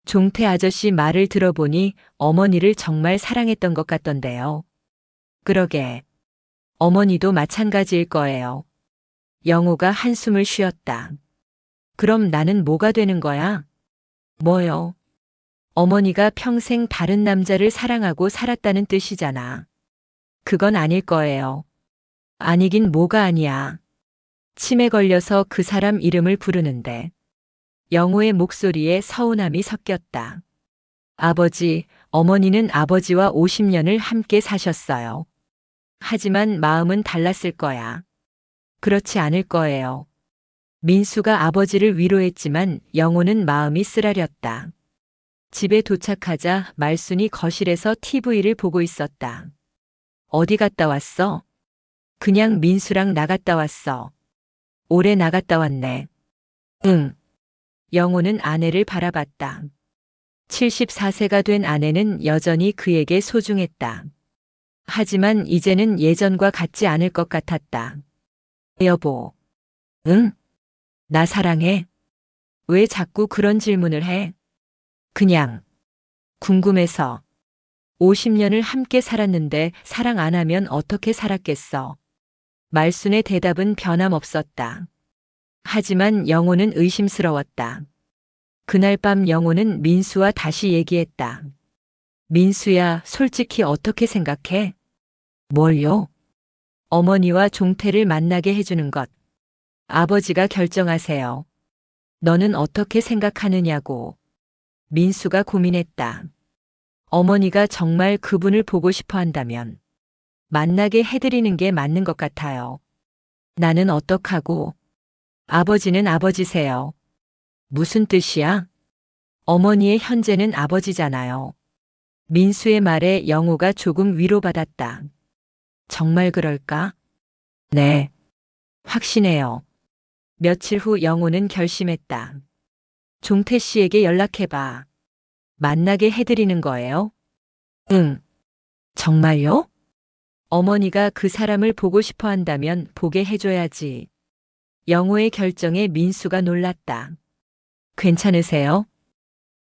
종태 아저씨 말을 들어보니 어머니를 정말 사랑했던 것 같던데요. 그러게. 어머니도 마찬가지일 거예요. 영호가 한숨을 쉬었다. 그럼 나는 뭐가 되는 거야? 뭐요? 어머니가 평생 다른 남자를 사랑하고 살았다는 뜻이잖아. 그건 아닐 거예요. 아니긴 뭐가 아니야. 치매 걸려서 그 사람 이름을 부르는데. 영호의 목소리에 서운함이 섞였다. 아버지, 어머니는 아버지와 50년을 함께 사셨어요. 하지만 마음은 달랐을 거야. 그렇지 않을 거예요. 민수가 아버지를 위로했지만 영호는 마음이 쓰라렸다. 집에 도착하자 말순이 거실에서 TV를 보고 있었다. 어디 갔다 왔어? 그냥 민수랑 나갔다 왔어. 오래 나갔다 왔네. 응. 영호는 아내를 바라봤다. 74세가 된 아내는 여전히 그에게 소중했다. 하지만 이제는 예전과 같지 않을 것 같았다. 여보. 응? 나 사랑해. 왜 자꾸 그런 질문을 해? 그냥 궁금해서. 50년을 함께 살았는데 사랑 안 하면 어떻게 살았겠어? 말순의 대답은 변함없었다. 하지만 영호는 의심스러웠다. 그날 밤 영호는 민수와 다시 얘기했다. 민수야, 솔직히 어떻게 생각해? 뭘요? 어머니와 종태를 만나게 해주는 것. 아버지가 결정하세요. 너는 어떻게 생각하느냐고. 민수가 고민했다. 어머니가 정말 그분을 보고 싶어 한다면 만나게 해드리는 게 맞는 것 같아요. 나는 어떡하고? 아버지는 아버지세요. 무슨 뜻이야? 어머니의 현재는 아버지잖아요. 민수의 말에 영호가 조금 위로받았다. 정말 그럴까? 네. 확신해요. 며칠 후 영호는 결심했다. 종태 씨에게 연락해봐. 만나게 해드리는 거예요? 응. 정말요? 어머니가 그 사람을 보고 싶어 한다면 보게 해줘야지. 영호의 결정에 민수가 놀랐다. 괜찮으세요?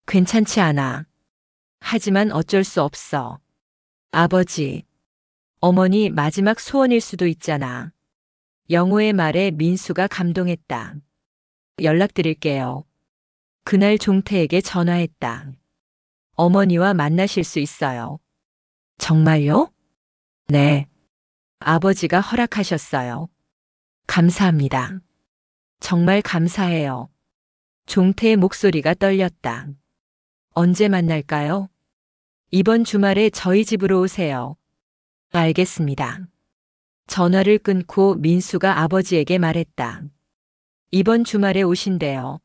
괜찮지 않아. 하지만 어쩔 수 없어. 아버지, 어머니 마지막 소원일 수도 있잖아. 영호의 말에 민수가 감동했다. 연락드릴게요. 그날 종태에게 전화했다. 어머니와 만나실 수 있어요. 정말요? 네. 아버지가 허락하셨어요. 감사합니다. 정말 감사해요. 종태의 목소리가 떨렸다. 언제 만날까요? 이번 주말에 저희 집으로 오세요. 알겠습니다. 전화를 끊고 민수가 아버지에게 말했다. 이번 주말에 오신대요.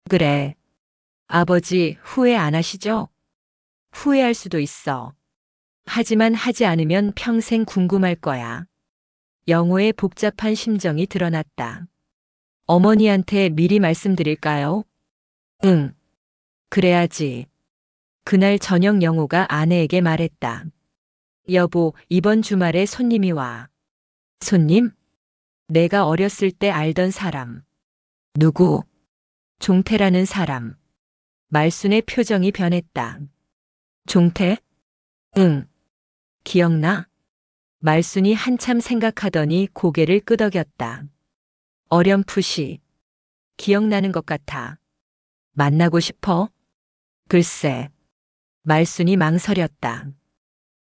그래. 아버지 후회 안 하시죠? 후회할 수도 있어. 하지만 하지 않으면 평생 궁금할 거야. 영호의 복잡한 심정이 드러났다. 어머니한테 미리 말씀드릴까요? 응. 그래야지. 그날 저녁 영호가 아내에게 말했다. 여보, 이번 주말에 손님이 와. 손님? 내가 어렸을 때 알던 사람. 누구? 종태라는 사람. 말순의 표정이 변했다. 종태? 응. 기억나? 말순이 한참 생각하더니 고개를 끄덕였다. 어렴풋이. 기억나는 것 같아. 만나고 싶어? 글쎄. 말순이 망설였다.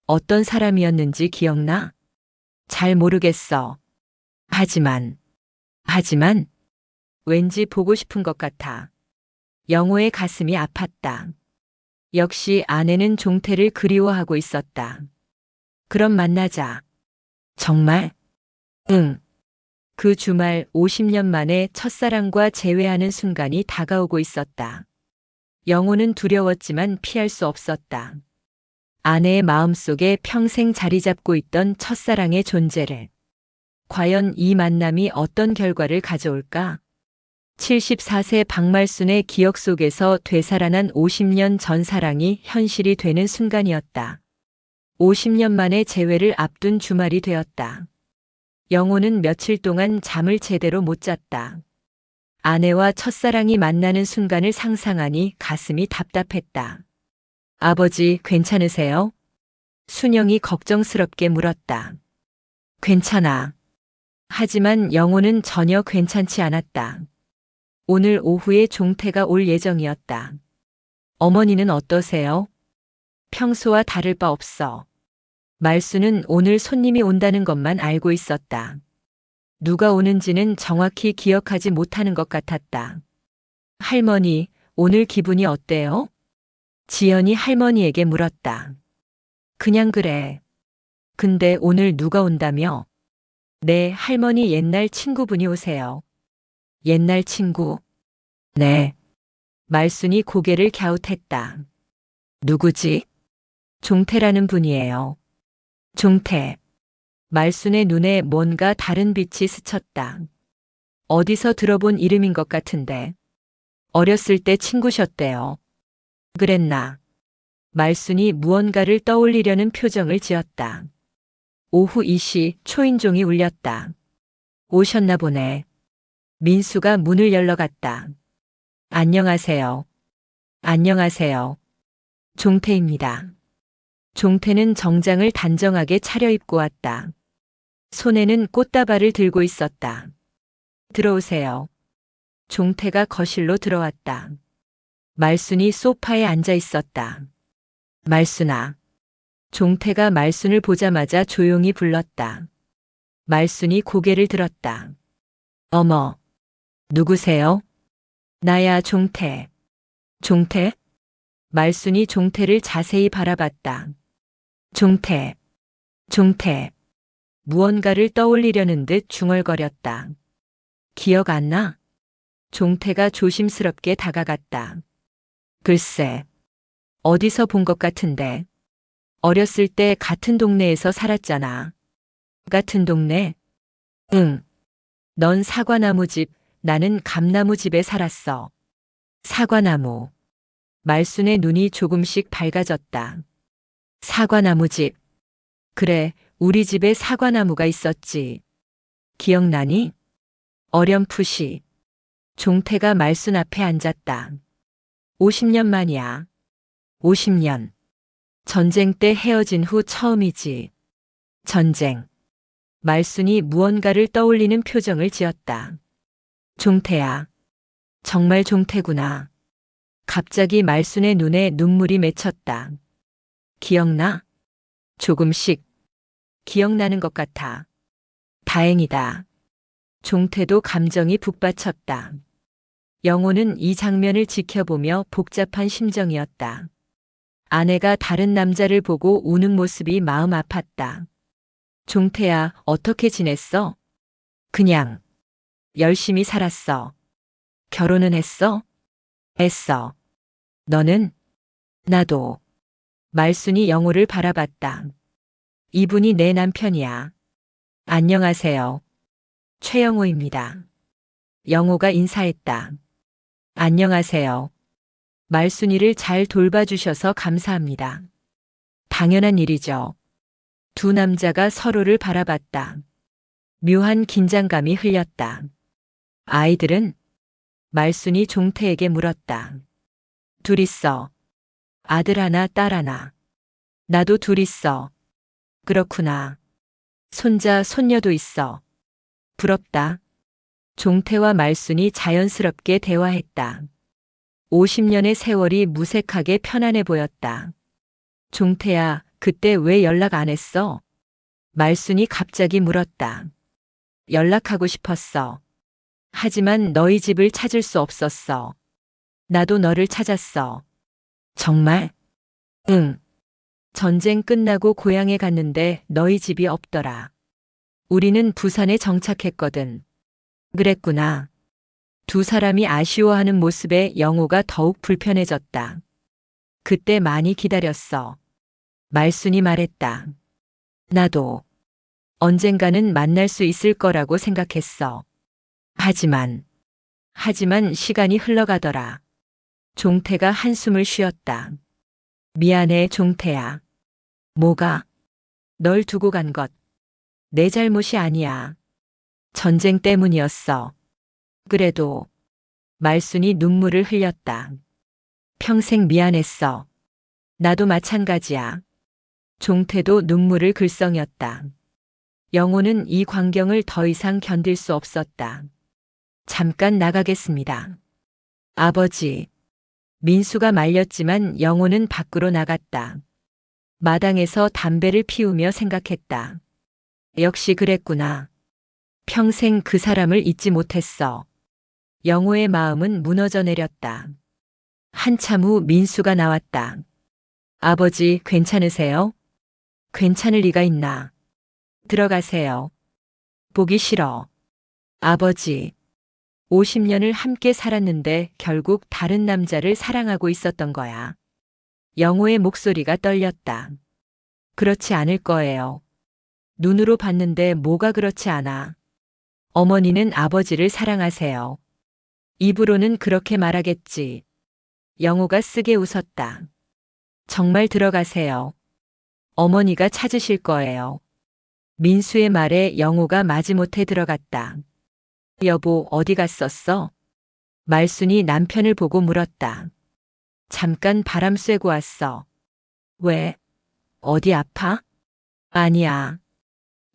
어떤 사람이었는지 기억나? 잘 모르겠어. 하지만, 왠지 보고 싶은 것 같아. 영호의 가슴이 아팠다. 역시 아내는 종태를 그리워하고 있었다. 그럼 만나자. 정말? 응. 그 주말 50년 만에 첫사랑과 재회하는 순간이 다가오고 있었다. 영호는 두려웠지만 피할 수 없었다. 아내의 마음속에 평생 자리 잡고 있던 첫사랑의 존재를. 과연 이 만남이 어떤 결과를 가져올까? 74세 박말순의 기억 속에서 되살아난 50년 전 사랑이 현실이 되는 순간이었다. 50년 만의 재회를 앞둔 주말이 되었다. 영호는 며칠 동안 잠을 제대로 못 잤다. 아내와 첫사랑이 만나는 순간을 상상하니 가슴이 답답했다. 아버지, 괜찮으세요? 순영이 걱정스럽게 물었다. 괜찮아. 하지만 영호는 전혀 괜찮지 않았다. 오늘 오후에 종태가 올 예정이었다. 어머니는 어떠세요? 평소와 다를 바 없어. 말수는 오늘 손님이 온다는 것만 알고 있었다. 누가 오는지는 정확히 기억하지 못하는 것 같았다. 할머니, 오늘 기분이 어때요? 지연이 할머니에게 물었다. 그냥 그래. 근데 오늘 누가 온다며? 네, 할머니 옛날 친구분이 오세요. 옛날 친구? 네. 말순이 고개를 갸웃했다. 누구지? 종태라는 분이에요. 종태. 말순의 눈에 뭔가 다른 빛이 스쳤다. 어디서 들어본 이름인 것 같은데. 어렸을 때 친구셨대요. 그랬나? 말순이 무언가를 떠올리려는 표정을 지었다. 오후 2시 초인종이 울렸다. 오셨나 보네. 민수가 문을 열러 갔다. 안녕하세요. 안녕하세요. 종태입니다. 종태는 정장을 단정하게 차려입고 왔다. 손에는 꽃다발을 들고 있었다. 들어오세요. 종태가 거실로 들어왔다. 말순이 소파에 앉아 있었다. 말순아. 종태가 말순을 보자마자 조용히 불렀다. 말순이 고개를 들었다. 어머. 누구세요? 나야 종태. 종태? 말순이 종태를 자세히 바라봤다. 종태. 종태. 무언가를 떠올리려는 듯 중얼거렸다. 기억 안 나? 종태가 조심스럽게 다가갔다. 글쎄. 어디서 본 것 같은데. 어렸을 때 같은 동네에서 살았잖아. 같은 동네? 응. 넌 사과나무 집, 나는 감나무 집에 살았어. 사과나무. 말순의 눈이 조금씩 밝아졌다. 사과나무 집. 그래, 우리 집에 사과나무가 있었지. 기억나니? 어렴풋이. 종태가 말순 앞에 앉았다. 50년 만이야. 50년. 전쟁 때 헤어진 후 처음이지. 전쟁. 말순이 무언가를 떠올리는 표정을 지었다. 종태야. 정말 종태구나. 갑자기 말순의 눈에 눈물이 맺혔다. 기억나? 조금씩. 기억나는 것 같아. 다행이다. 종태도 감정이 북받쳤다. 영호는 이 장면을 지켜보며 복잡한 심정이었다. 아내가 다른 남자를 보고 우는 모습이 마음 아팠다. 종태야, 어떻게 지냈어? 그냥. 열심히 살았어. 결혼은 했어? 했어. 너는? 나도. 말순이 영호를 바라봤다. 이분이 내 남편이야. 안녕하세요. 최영호입니다. 영호가 인사했다. 안녕하세요. 말순이를 잘 돌봐주셔서 감사합니다. 당연한 일이죠. 두 남자가 서로를 바라봤다. 묘한 긴장감이 흘렸다. 아이들은? 말순이 종태에게 물었다. 둘 있어. 아들 하나, 딸 하나. 나도 둘 있어. 그렇구나. 손자, 손녀도 있어. 부럽다. 종태와 말순이 자연스럽게 대화했다. 50년의 세월이 무색하게 편안해 보였다. 종태야, 그때 왜 연락 안 했어? 말순이 갑자기 물었다. 연락하고 싶었어. 하지만 너희 집을 찾을 수 없었어. 나도 너를 찾았어. 정말? 응. 전쟁 끝나고 고향에 갔는데 너희 집이 없더라. 우리는 부산에 정착했거든. 그랬구나. 두 사람이 아쉬워하는 모습에 영호가 더욱 불편해졌다. 그때 많이 기다렸어. 말순이 말했다. 나도. 언젠가는 만날 수 있을 거라고 생각했어. 하지만 시간이 흘러가더라. 종태가 한숨을 쉬었다. 미안해, 종태야. 뭐가? 널 두고 간 것. 내 잘못이 아니야. 전쟁 때문이었어. 그래도. 말순이 눈물을 흘렸다. 평생 미안했어. 나도 마찬가지야. 종태도 눈물을 글썽였다. 영호는 이 광경을 더 이상 견딜 수 없었다. 잠깐 나가겠습니다. 아버지. 민수가 말렸지만 영호는 밖으로 나갔다. 마당에서 담배를 피우며 생각했다. 역시 그랬구나. 평생 그 사람을 잊지 못했어. 영호의 마음은 무너져 내렸다. 한참 후 민수가 나왔다. 아버지, 괜찮으세요? 괜찮을 리가 있나? 들어가세요. 보기 싫어. 아버지, 50년을 함께 살았는데 결국 다른 남자를 사랑하고 있었던 거야. 영호의 목소리가 떨렸다. 그렇지 않을 거예요. 눈으로 봤는데 뭐가 그렇지 않아. 어머니는 아버지를 사랑하세요. 입으로는 그렇게 말하겠지. 영호가 쓰게 웃었다. 정말 들어가세요. 어머니가 찾으실 거예요. 민수의 말에 영호가 마지못해 들어갔다. 여보, 어디 갔었어? 말순이 남편을 보고 물었다. 잠깐 바람 쐬고 왔어. 왜? 어디 아파? 아니야.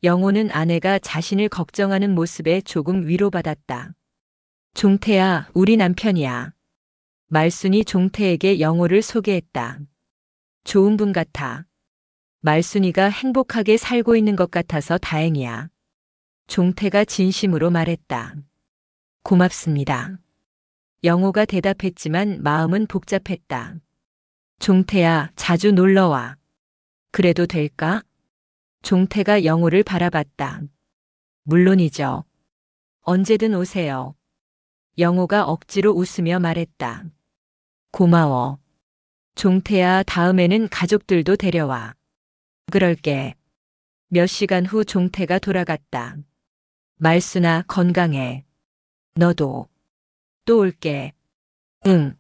영호는 아내가 자신을 걱정하는 모습에 조금 위로받았다. 종태야, 우리 남편이야. 말순이 종태에게 영호를 소개했다. 좋은 분 같아. 말순이가 행복하게 살고 있는 것 같아서 다행이야. 종태가 진심으로 말했다. 고맙습니다. 영호가 대답했지만 마음은 복잡했다. 종태야, 자주 놀러와. 그래도 될까? 종태가 영호를 바라봤다. 물론이죠. 언제든 오세요. 영호가 억지로 웃으며 말했다. 고마워. 종태야, 다음에는 가족들도 데려와. 그럴게. 몇 시간 후 종태가 돌아갔다. 말순아, 건강해. 너도. 또 올게. 응.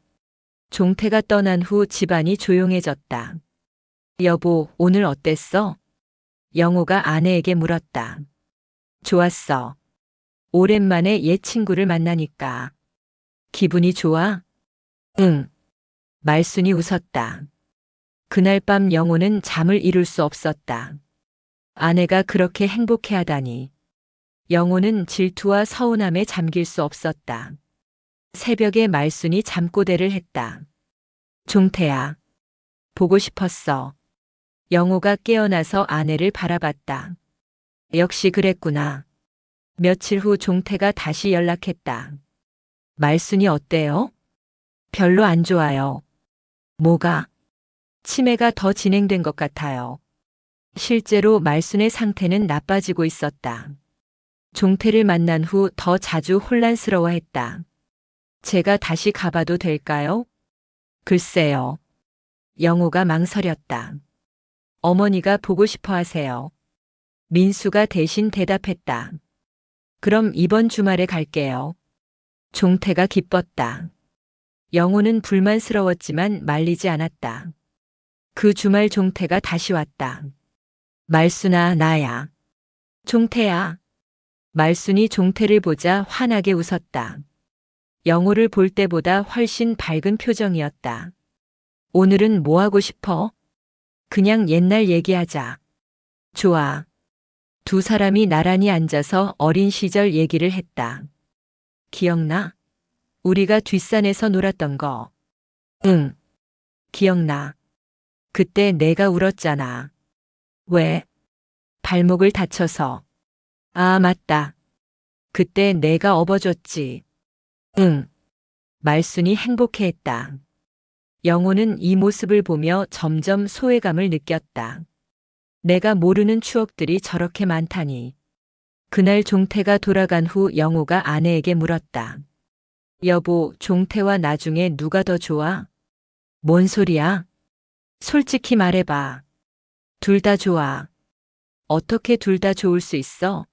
종태가 떠난 후 집안이 조용해졌다. 여보, 오늘 어땠어? 영호가 아내에게 물었다. 좋았어. 오랜만에 옛 친구를 만나니까. 기분이 좋아? 응. 말순이 웃었다. 그날 밤 영호는 잠을 이룰 수 없었다. 아내가 그렇게 행복해하다니. 영호는 질투와 서운함에 잠길 수 없었다. 새벽에 말순이 잠꼬대를 했다. 종태야. 보고 싶었어. 영호가 깨어나서 아내를 바라봤다. 역시 그랬구나. 며칠 후 종태가 다시 연락했다. 말순이 어때요? 별로 안 좋아요. 뭐가? 치매가 더 진행된 것 같아요. 실제로 말순의 상태는 나빠지고 있었다. 종태를 만난 후 더 자주 혼란스러워했다. 제가 다시 가봐도 될까요? 글쎄요. 영호가 망설였다. 어머니가 보고 싶어 하세요. 민수가 대신 대답했다. 그럼 이번 주말에 갈게요. 종태가 기뻤다. 영호는 불만스러웠지만 말리지 않았다. 그 주말 종태가 다시 왔다. 말순아, 나야. 종태야. 말순이 종태를 보자 환하게 웃었다. 영호를 볼 때보다 훨씬 밝은 표정이었다. 오늘은 뭐 하고 싶어? 그냥 옛날 얘기하자. 좋아. 두 사람이 나란히 앉아서 어린 시절 얘기를 했다. 기억나? 우리가 뒷산에서 놀았던 거. 응. 기억나. 그때 내가 울었잖아. 왜? 발목을 다쳐서. 아, 맞다. 그때 내가 업어줬지. 응. 말순이 행복해했다. 영호는 이 모습을 보며 점점 소외감을 느꼈다. 내가 모르는 추억들이 저렇게 많다니. 그날 종태가 돌아간 후 영호가 아내에게 물었다. 여보, 종태와 나중에 누가 더 좋아? 뭔 소리야? 솔직히 말해봐. 둘 다 좋아. 어떻게 둘 다 좋을 수 있어?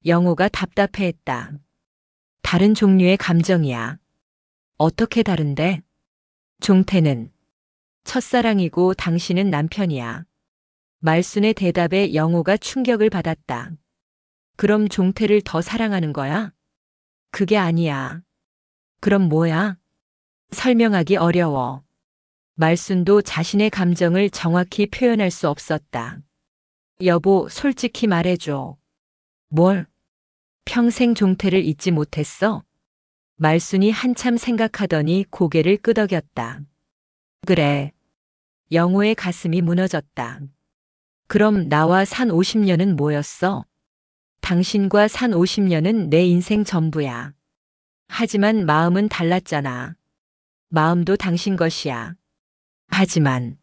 영호가 답답해했다. 다른 종류의 감정이야. 어떻게 다른데? 종태는 첫사랑이고 당신은 남편이야. 말순의 대답에 영호가 충격을 받았다. 그럼 종태를 더 사랑하는 거야? 그게 아니야. 그럼 뭐야? 설명하기 어려워. 말순도 자신의 감정을 정확히 표현할 수 없었다. 여보, 솔직히 말해줘. 뭘? 평생 종태를 잊지 못했어? 말순이 한참 생각하더니 고개를 끄덕였다. 그래. 영호의 가슴이 무너졌다. 그럼 나와 산 50년은 뭐였어? 당신과 산 50년은 내 인생 전부야. 하지만 마음은 달랐잖아. 마음도 당신 것이야. 하지만,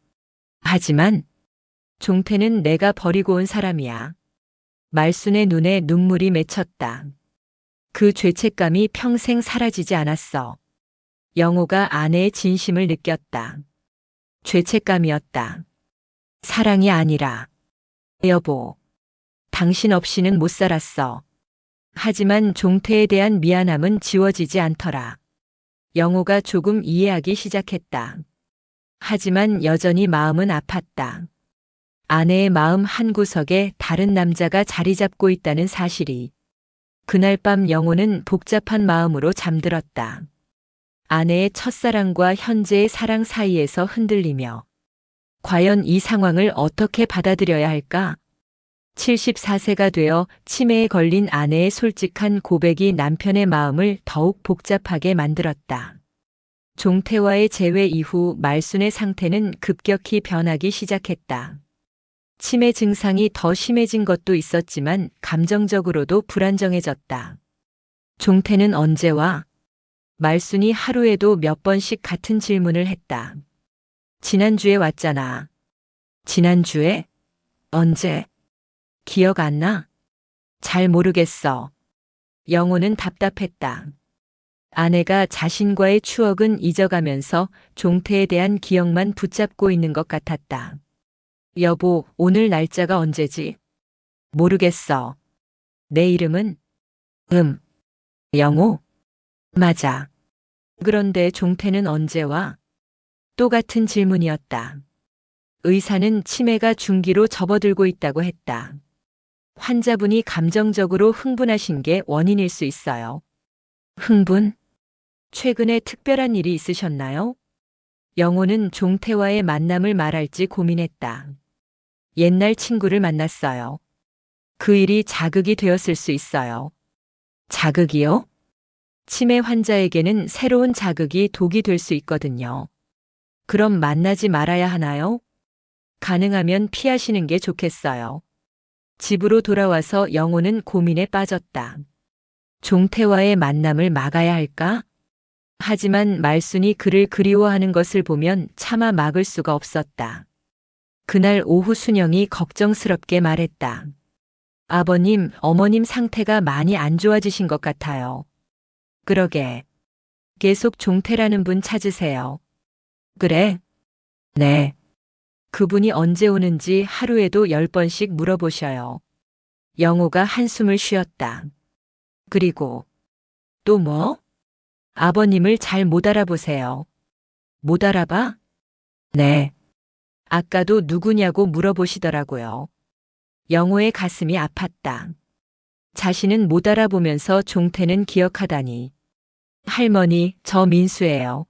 종태는 내가 버리고 온 사람이야. 말순의 눈에 눈물이 맺혔다. 그 죄책감이 평생 사라지지 않았어. 영호가 아내의 진심을 느꼈다. 죄책감이었다. 사랑이 아니라. 여보, 당신 없이는 못 살았어. 하지만 종태에 대한 미안함은 지워지지 않더라. 영호가 조금 이해하기 시작했다. 하지만 여전히 마음은 아팠다. 아내의 마음 한구석에 다른 남자가 자리 잡고 있다는 사실이. 그날 밤 영호는 복잡한 마음으로 잠들었다. 아내의 첫사랑과 현재의 사랑 사이에서 흔들리며 과연 이 상황을 어떻게 받아들여야 할까? 74세가 되어 치매에 걸린 아내의 솔직한 고백이 남편의 마음을 더욱 복잡하게 만들었다. 종태와의 재회 이후 말순의 상태는 급격히 변하기 시작했다. 치매 증상이 더 심해진 것도 있었지만 감정적으로도 불안정해졌다. 종태는 언제 와? 말순이 하루에도 몇 번씩 같은 질문을 했다. 지난주에 왔잖아. 지난주에? 언제? 기억 안 나? 잘 모르겠어. 영호는 답답했다. 아내가 자신과의 추억은 잊어가면서 종태에 대한 기억만 붙잡고 있는 것 같았다. 여보, 오늘 날짜가 언제지? 모르겠어. 내 이름은? 영호? 맞아. 그런데 종태는 언제 와? 또 같은 질문이었다. 의사는 치매가 중기로 접어들고 있다고 했다. 환자분이 감정적으로 흥분하신 게 원인일 수 있어요. 흥분? 최근에 특별한 일이 있으셨나요? 영호는 종태와의 만남을 말할지 고민했다. 옛날 친구를 만났어요. 그 일이 자극이 되었을 수 있어요. 자극이요? 치매 환자에게는 새로운 자극이 독이 될 수 있거든요. 그럼 만나지 말아야 하나요? 가능하면 피하시는 게 좋겠어요. 집으로 돌아와서 영호는 고민에 빠졌다. 종태와의 만남을 막아야 할까? 하지만 말순이 그를 그리워하는 것을 보면 차마 막을 수가 없었다. 그날 오후 순영이 걱정스럽게 말했다. 아버님, 어머님 상태가 많이 안 좋아지신 것 같아요. 그러게. 계속 종태라는 분 찾으세요. 그래? 네. 그분이 언제 오는지 하루에도 10번씩 물어보셔요. 영호가 한숨을 쉬었다. 그리고 또 뭐? 아버님을 잘 못 알아보세요. 못 알아봐? 네. 아까도 누구냐고 물어보시더라고요. 영호의 가슴이 아팠다. 자신은 못 알아보면서 종태는 기억하다니. 할머니, 저 민수예요.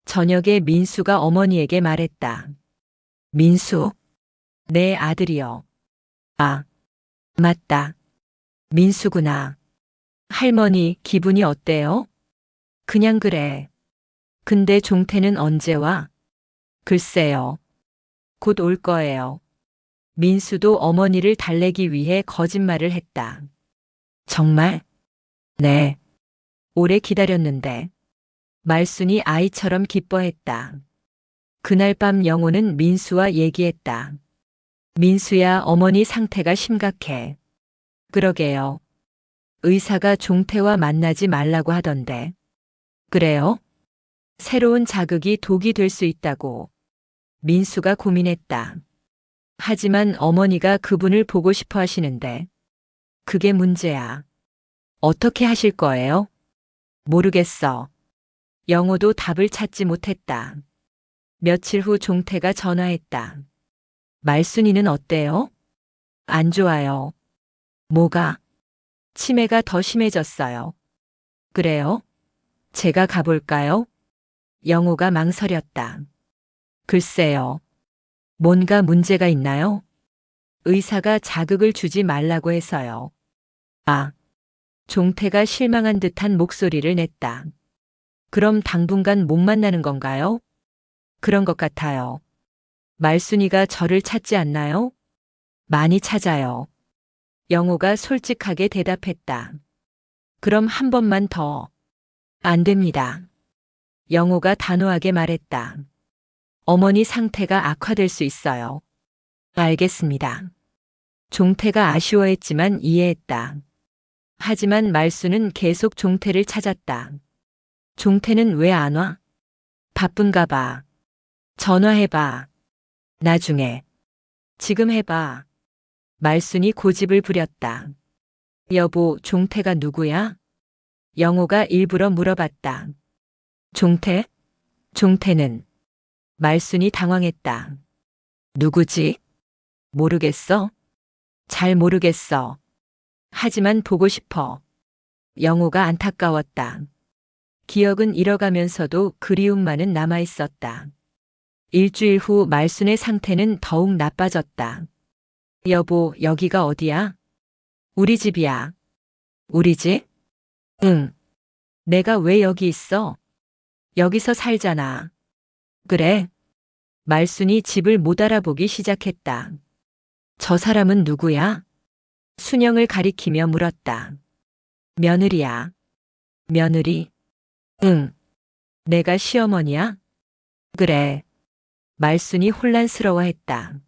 저녁에 민수가 어머니에게 말했다. 민수? 내 아들이요. 아, 맞다. 민수구나. 할머니, 기분이 어때요? 그냥 그래. 근데 종태는 언제 와? 글쎄요. 곧 올 거예요. 민수도 어머니를 달래기 위해 거짓말을 했다. 정말? 네. 오래 기다렸는데. 말순이 아이처럼 기뻐했다. 그날 밤 영호는 민수와 얘기했다. 민수야, 어머니 상태가 심각해. 그러게요. 의사가 종태와 만나지 말라고 하던데. 그래요? 새로운 자극이 독이 될 수 있다고. 민수가 고민했다. 하지만 어머니가 그분을 보고 싶어 하시는데. 그게 문제야. 어떻게 하실 거예요? 모르겠어. 영호도 답을 찾지 못했다. 며칠 후 종태가 전화했다. 말순이는 어때요? 안 좋아요. 뭐가? 치매가 더 심해졌어요. 그래요? 제가 가볼까요? 영호가 망설였다. 글쎄요. 뭔가 문제가 있나요? 의사가 자극을 주지 말라고 해서요. 아. 종태가 실망한 듯한 목소리를 냈다. 그럼 당분간 못 만나는 건가요? 그런 것 같아요. 말순이가 저를 찾지 않나요? 많이 찾아요. 영호가 솔직하게 대답했다. 그럼 한 번만 더. 안 됩니다. 영호가 단호하게 말했다. 어머니 상태가 악화될 수 있어요. 알겠습니다. 종태가 아쉬워했지만 이해했다. 하지만 말수는 계속 종태를 찾았다. 종태는 왜 안 와? 바쁜가 봐. 전화해봐. 나중에. 지금 해봐. 말순이 고집을 부렸다. 여보, 종태가 누구야? 영호가 일부러 물어봤다. 종태? 종태는? 말순이 당황했다. 누구지? 모르겠어? 잘 모르겠어. 하지만 보고 싶어. 영호가 안타까웠다. 기억은 잃어가면서도 그리움만은 남아있었다. 일주일 후 말순의 상태는 더욱 나빠졌다. 여보, 여기가 어디야? 우리 집이야. 우리 집? 응. 내가 왜 여기 있어? 여기서 살잖아. 그래. 말순이 집을 못 알아보기 시작했다. 저 사람은 누구야? 순영을 가리키며 물었다. 며느리야. 며느리? 응. 내가 시어머니야? 그래. 말순이 혼란스러워했다.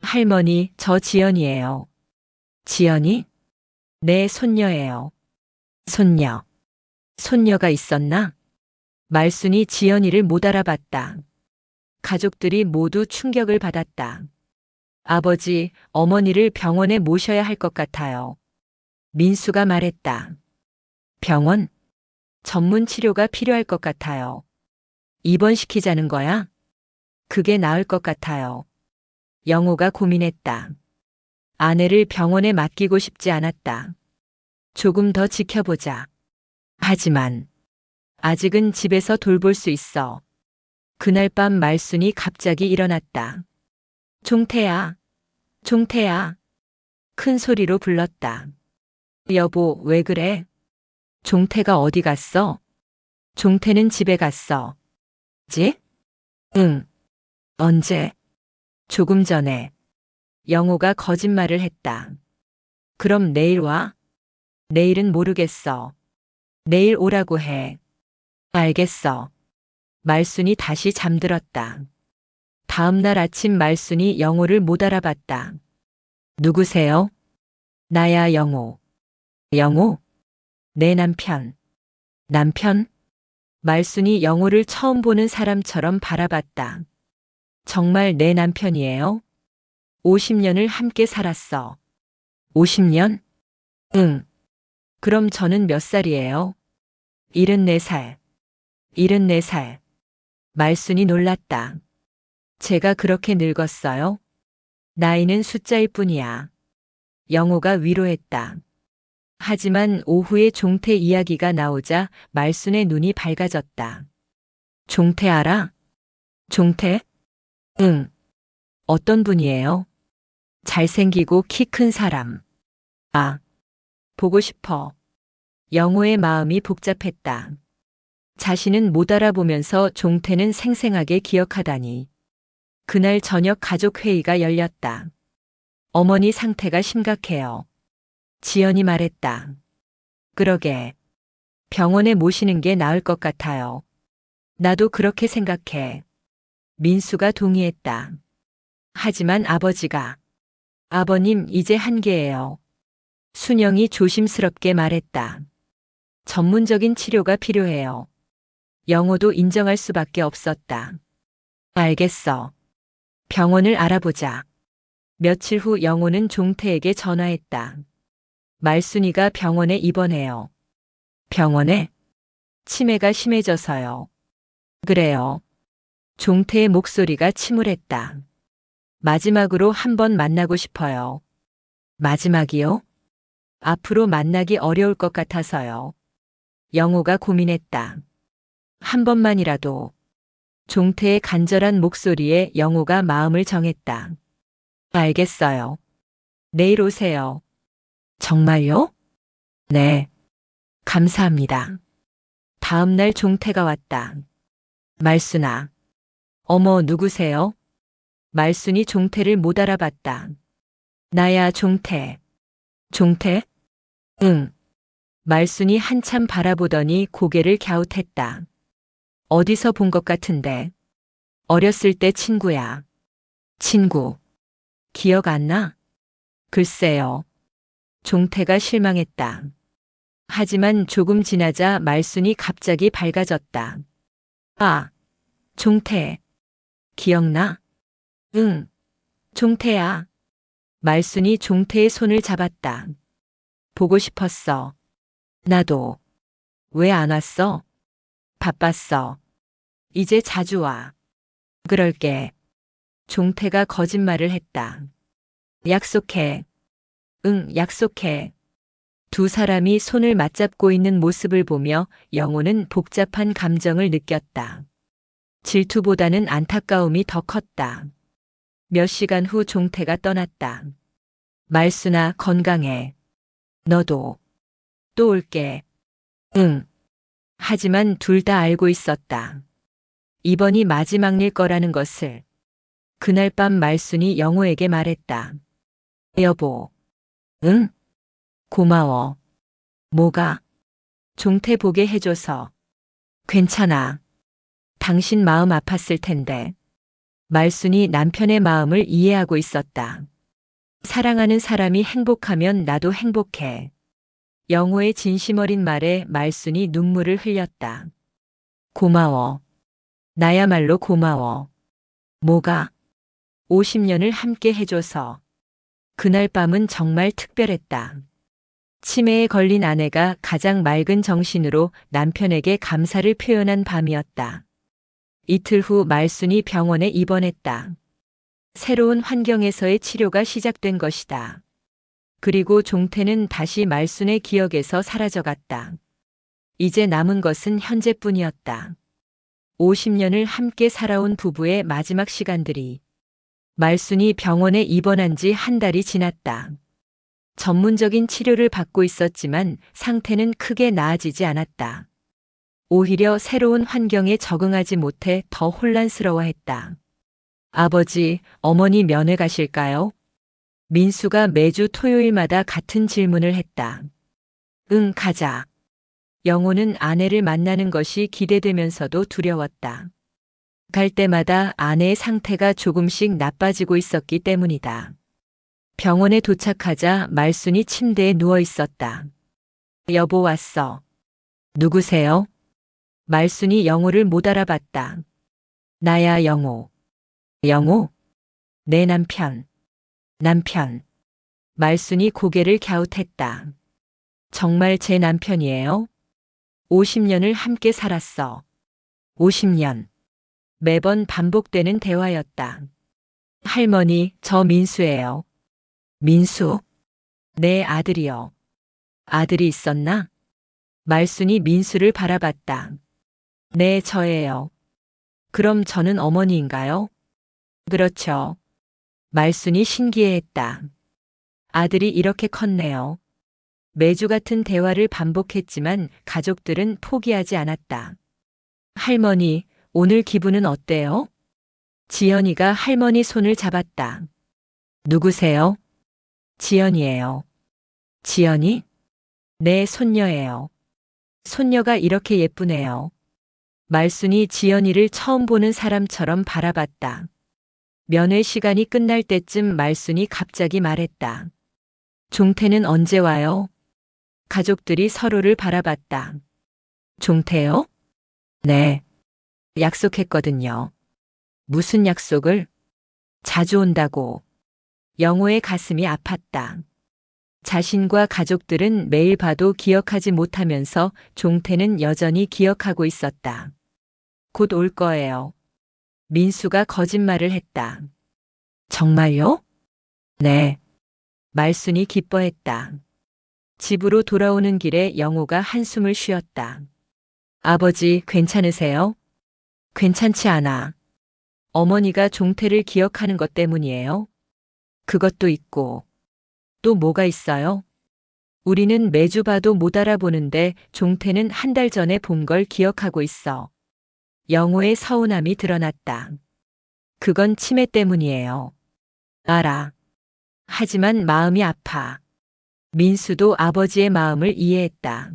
할머니, 저 지연이에요. 지연이? 내 손녀예요. 손녀. 손녀가 있었나? 말순이 지연이를 못 알아봤다. 가족들이 모두 충격을 받았다. 아버지, 어머니를 병원에 모셔야 할 것 같아요. 민수가 말했다. 병원? 전문 치료가 필요할 것 같아요. 입원시키자는 거야? 그게 나을 것 같아요. 영호가 고민했다. 아내를 병원에 맡기고 싶지 않았다. 조금 더 지켜보자. 하지만 아직은 집에서 돌볼 수 있어. 그날 밤 말순이 갑자기 일어났다. 종태야, 종태야. 큰 소리로 불렀다. 여보, 왜 그래? 종태가 어디 갔어? 종태는 집에 갔어. 지? 응. 언제? 조금 전에. 영호가 거짓말을 했다. 그럼 내일 와? 내일은 모르겠어. 내일 오라고 해. 알겠어. 말순이 다시 잠들었다. 다음 날 아침 말순이 영호를 못 알아봤다. 누구세요? 나야, 영호. 영호? 내 남편. 남편? 말순이 영호를 처음 보는 사람처럼 바라봤다. 정말 내 남편이에요? 50년을 함께 살았어. 50년? 응. 그럼 저는 몇 살이에요? 74살. 74살. 말순이 놀랐다. 제가 그렇게 늙었어요? 나이는 숫자일 뿐이야. 영호가 위로했다. 하지만 오후에 종태 이야기가 나오자 말순의 눈이 밝아졌다. 종태 알아? 종태? 응. 어떤 분이에요? 잘생기고 키 큰 사람. 아, 보고 싶어. 영호의 마음이 복잡했다. 자신은 못 알아보면서 종태는 생생하게 기억하다니. 그날 저녁 가족회의가 열렸다. 어머니 상태가 심각해요. 지연이 말했다. 그러게. 병원에 모시는 게 나을 것 같아요. 나도 그렇게 생각해. 민수가 동의했다. 하지만 아버지가. 아버님, 이제 한계예요. 순영이 조심스럽게 말했다. 전문적인 치료가 필요해요. 영호도 인정할 수밖에 없었다. 알겠어. 병원을 알아보자. 며칠 후 영호는 종태에게 전화했다. 말순이가 병원에 입원해요. 병원에? 치매가 심해져서요. 그래요. 종태의 목소리가 침울했다. 마지막으로 한번 만나고 싶어요. 마지막이요? 앞으로 만나기 어려울 것 같아서요. 영호가 고민했다. 한 번만이라도. 종태의 간절한 목소리에 영호가 마음을 정했다. 알겠어요. 내일 오세요. 정말요? 네. 감사합니다. 다음 날 종태가 왔다. 말순아. 어머, 누구세요? 말순이 종태를 못 알아봤다. 나야, 종태. 종태? 응. 말순이 한참 바라보더니 고개를 갸웃했다. 어디서 본 것 같은데. 어렸을 때 친구야. 친구. 기억 안 나? 글쎄요. 종태가 실망했다. 하지만 조금 지나자 말순이 갑자기 밝아졌다. 아, 종태. 기억나? 응, 종태야. 말순이 종태의 손을 잡았다. 보고 싶었어. 나도. 왜 안 왔어? 바빴어. 이제 자주 와. 그럴게. 종태가 거짓말을 했다. 약속해. 응, 약속해. 두 사람이 손을 맞잡고 있는 모습을 보며 영호는 복잡한 감정을 느꼈다. 질투보다는 안타까움이 더 컸다. 몇 시간 후 종태가 떠났다. 말순아, 건강해. 너도. 또 올게. 응. 하지만 둘 다 알고 있었다. 이번이 마지막일 거라는 것을. 그날 밤 말순이 영호에게 말했다. 여보. 응? 고마워. 뭐가? 종태 보게 해줘서. 괜찮아. 당신 마음 아팠을 텐데. 말순이 남편의 마음을 이해하고 있었다. 사랑하는 사람이 행복하면 나도 행복해. 영호의 진심 어린 말에 말순이 눈물을 흘렸다. 고마워. 나야말로 고마워. 뭐가? 50년을 함께 해줘서. 그날 밤은 정말 특별했다. 치매에 걸린 아내가 가장 맑은 정신으로 남편에게 감사를 표현한 밤이었다. 이틀 후 말순이 병원에 입원했다. 새로운 환경에서의 치료가 시작된 것이다. 그리고 종태는 다시 말순의 기억에서 사라져갔다. 이제 남은 것은 현재뿐이었다. 50년을 함께 살아온 부부의 마지막 시간들이. 말순이 병원에 입원한 지 한 달이 지났다. 전문적인 치료를 받고 있었지만 상태는 크게 나아지지 않았다. 오히려 새로운 환경에 적응하지 못해 더 혼란스러워했다. 아버지, 어머니 면회 가실까요? 민수가 매주 토요일마다 같은 질문을 했다. 응, 가자. 영호는 아내를 만나는 것이 기대되면서도 두려웠다. 갈 때마다 아내의 상태가 조금씩 나빠지고 있었기 때문이다. 병원에 도착하자 말순이 침대에 누워 있었다. 여보 왔어. 누구세요? 말순이 영호를 못 알아봤다. 나야, 영호. 영호? 내 남편. 남편. 말순이 고개를 갸웃했다. 정말 제 남편이에요? 50년을 함께 살았어. 50년. 매번 반복되는 대화였다. 할머니, 저 민수예요. 민수? 내 아들이요. 아들이 있었나? 말순이 민수를 바라봤다. 네, 저예요. 그럼 저는 어머니인가요? 그렇죠. 말순이 신기해했다. 아들이 이렇게 컸네요. 매주 같은 대화를 반복했지만 가족들은 포기하지 않았다. 할머니, 오늘 기분은 어때요? 지연이가 할머니 손을 잡았다. 누구세요? 지연이에요. 지연이? 네, 손녀예요. 손녀가 이렇게 예쁘네요. 말순이 지연이를 처음 보는 사람처럼 바라봤다. 면회 시간이 끝날 때쯤 말순이 갑자기 말했다. 종태는 언제 와요? 가족들이 서로를 바라봤다. 종태요? 네. 약속했거든요. 무슨 약속을? 자주 온다고. 영호의 가슴이 아팠다. 자신과 가족들은 매일 봐도 기억하지 못하면서 종태는 여전히 기억하고 있었다. 곧 올 거예요. 민수가 거짓말을 했다. 정말요? 네. 말순이 기뻐했다. 집으로 돌아오는 길에 영호가 한숨을 쉬었다. 아버지, 괜찮으세요? 괜찮지 않아. 어머니가 종태를 기억하는 것 때문이에요. 그것도 있고. 또 뭐가 있어요? 우리는 매주 봐도 못 알아보는데 종태는 한 달 전에 본 걸 기억하고 있어. 영호의 서운함이 드러났다. 그건 치매 때문이에요. 알아. 하지만 마음이 아파. 민수도 아버지의 마음을 이해했다.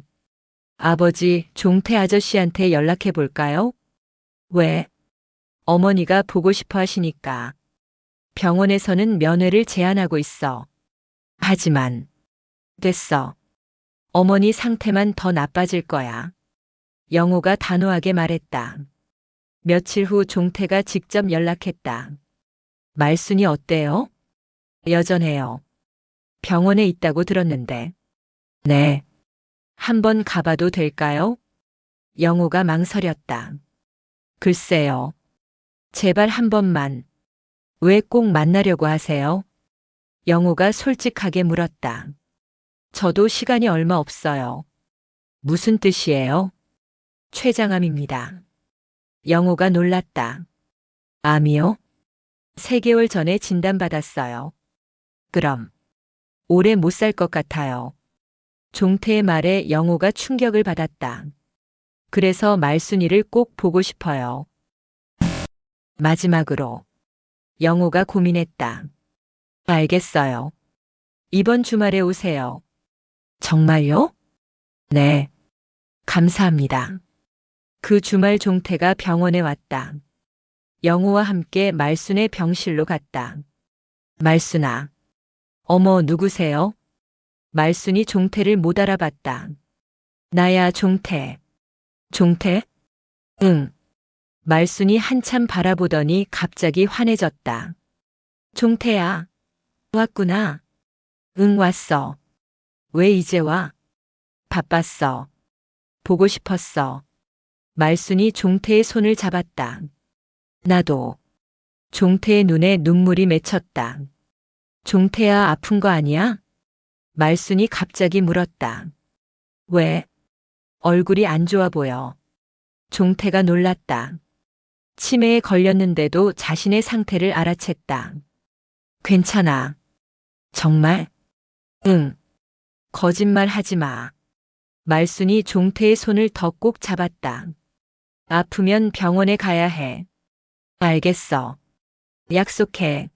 아버지, 종태 아저씨한테 연락해 볼까요? 왜? 어머니가 보고 싶어 하시니까. 병원에서는 면회를 제한하고 있어. 하지만, 됐어. 어머니 상태만 더 나빠질 거야. 영호가 단호하게 말했다. 며칠 후 종태가 직접 연락했다. 말순이 어때요? 여전해요. 병원에 있다고 들었는데. 네. 한번 가봐도 될까요? 영호가 망설였다. 글쎄요. 제발 한 번만. 왜 꼭 만나려고 하세요? 영호가 솔직하게 물었다. 저도 시간이 얼마 없어요. 무슨 뜻이에요? 췌장암입니다. 영호가 놀랐다. 암이요? 3개월 전에 진단받았어요. 그럼 오래 못 살 것 같아요. 종태의 말에 영호가 충격을 받았다. 그래서 말순이를 꼭 보고 싶어요. 마지막으로 영호가 고민했다. 알겠어요. 이번 주말에 오세요. 정말요? 네. 감사합니다. 그 주말 종태가 병원에 왔다. 영호와 함께 말순의 병실로 갔다. 말순아. 어머, 누구세요? 말순이 종태를 못 알아봤다. 나야, 종태. 종태? 응. 말순이 한참 바라보더니 갑자기 환해졌다. 종태야. 왔구나. 응, 왔어. 왜 이제 와? 바빴어. 보고 싶었어. 말순이 종태의 손을 잡았다. 나도. 종태의 눈에 눈물이 맺혔다. 종태야, 아픈 거 아니야? 말순이 갑자기 물었다. 왜? 얼굴이 안 좋아 보여. 종태가 놀랐다. 치매에 걸렸는데도 자신의 상태를 알아챘다. 괜찮아. 정말? 응. 거짓말 하지 마. 말순이 종태의 손을 더 꼭 잡았다. 아프면 병원에 가야 해. 알겠어. 약속해.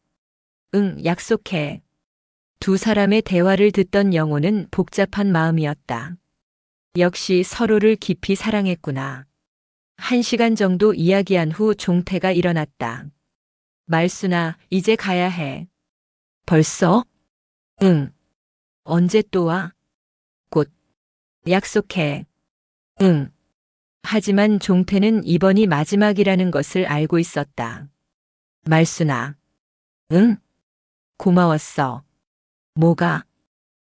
응, 약속해. 두 사람의 대화를 듣던 영호는 복잡한 마음이었다. 역시 서로를 깊이 사랑했구나. 1시간 정도 이야기한 후 종태가 일어났다. 말순아, 이제 가야 해. 벌써? 응. 언제 또 와? 곧. 약속해. 응. 하지만 종태는 이번이 마지막이라는 것을 알고 있었다. 말순아. 응? 고마웠어. 뭐가?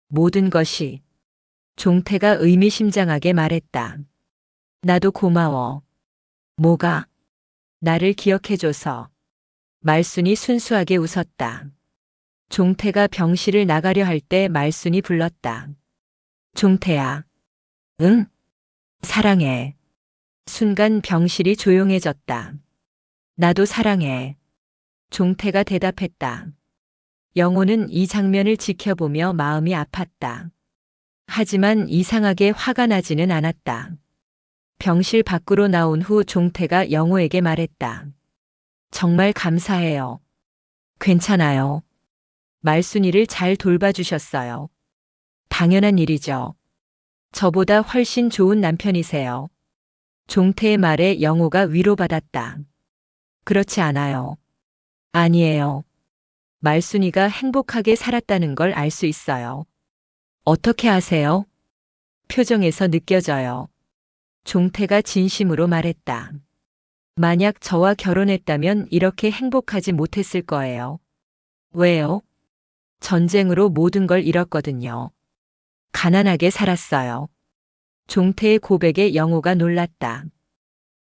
모든 것이. 종태가 의미심장하게 말했다. 나도 고마워. 뭐가? 나를 기억해줘서. 말순이 순수하게 웃었다. 종태가 병실을 나가려 할 때 말순이 불렀다. 종태야. 응? 사랑해. 순간 병실이 조용해졌다. 나도 사랑해. 종태가 대답했다. 영호는 이 장면을 지켜보며 마음이 아팠다. 하지만 이상하게 화가 나지는 않았다. 병실 밖으로 나온 후 종태가 영호에게 말했다. 정말 감사해요. 괜찮아요. 말순이를 잘 돌봐주셨어요. 당연한 일이죠. 저보다 훨씬 좋은 남편이세요. 종태의 말에 영호가 위로받았다. 그렇지 않아요. 아니에요. 말순이가 행복하게 살았다는 걸 알 수 있어요. 어떻게 아세요? 표정에서 느껴져요. 종태가 진심으로 말했다. 만약 저와 결혼했다면 이렇게 행복하지 못했을 거예요. 왜요? 전쟁으로 모든 걸 잃었거든요. 가난하게 살았어요. 종태의 고백에 영호가 놀랐다.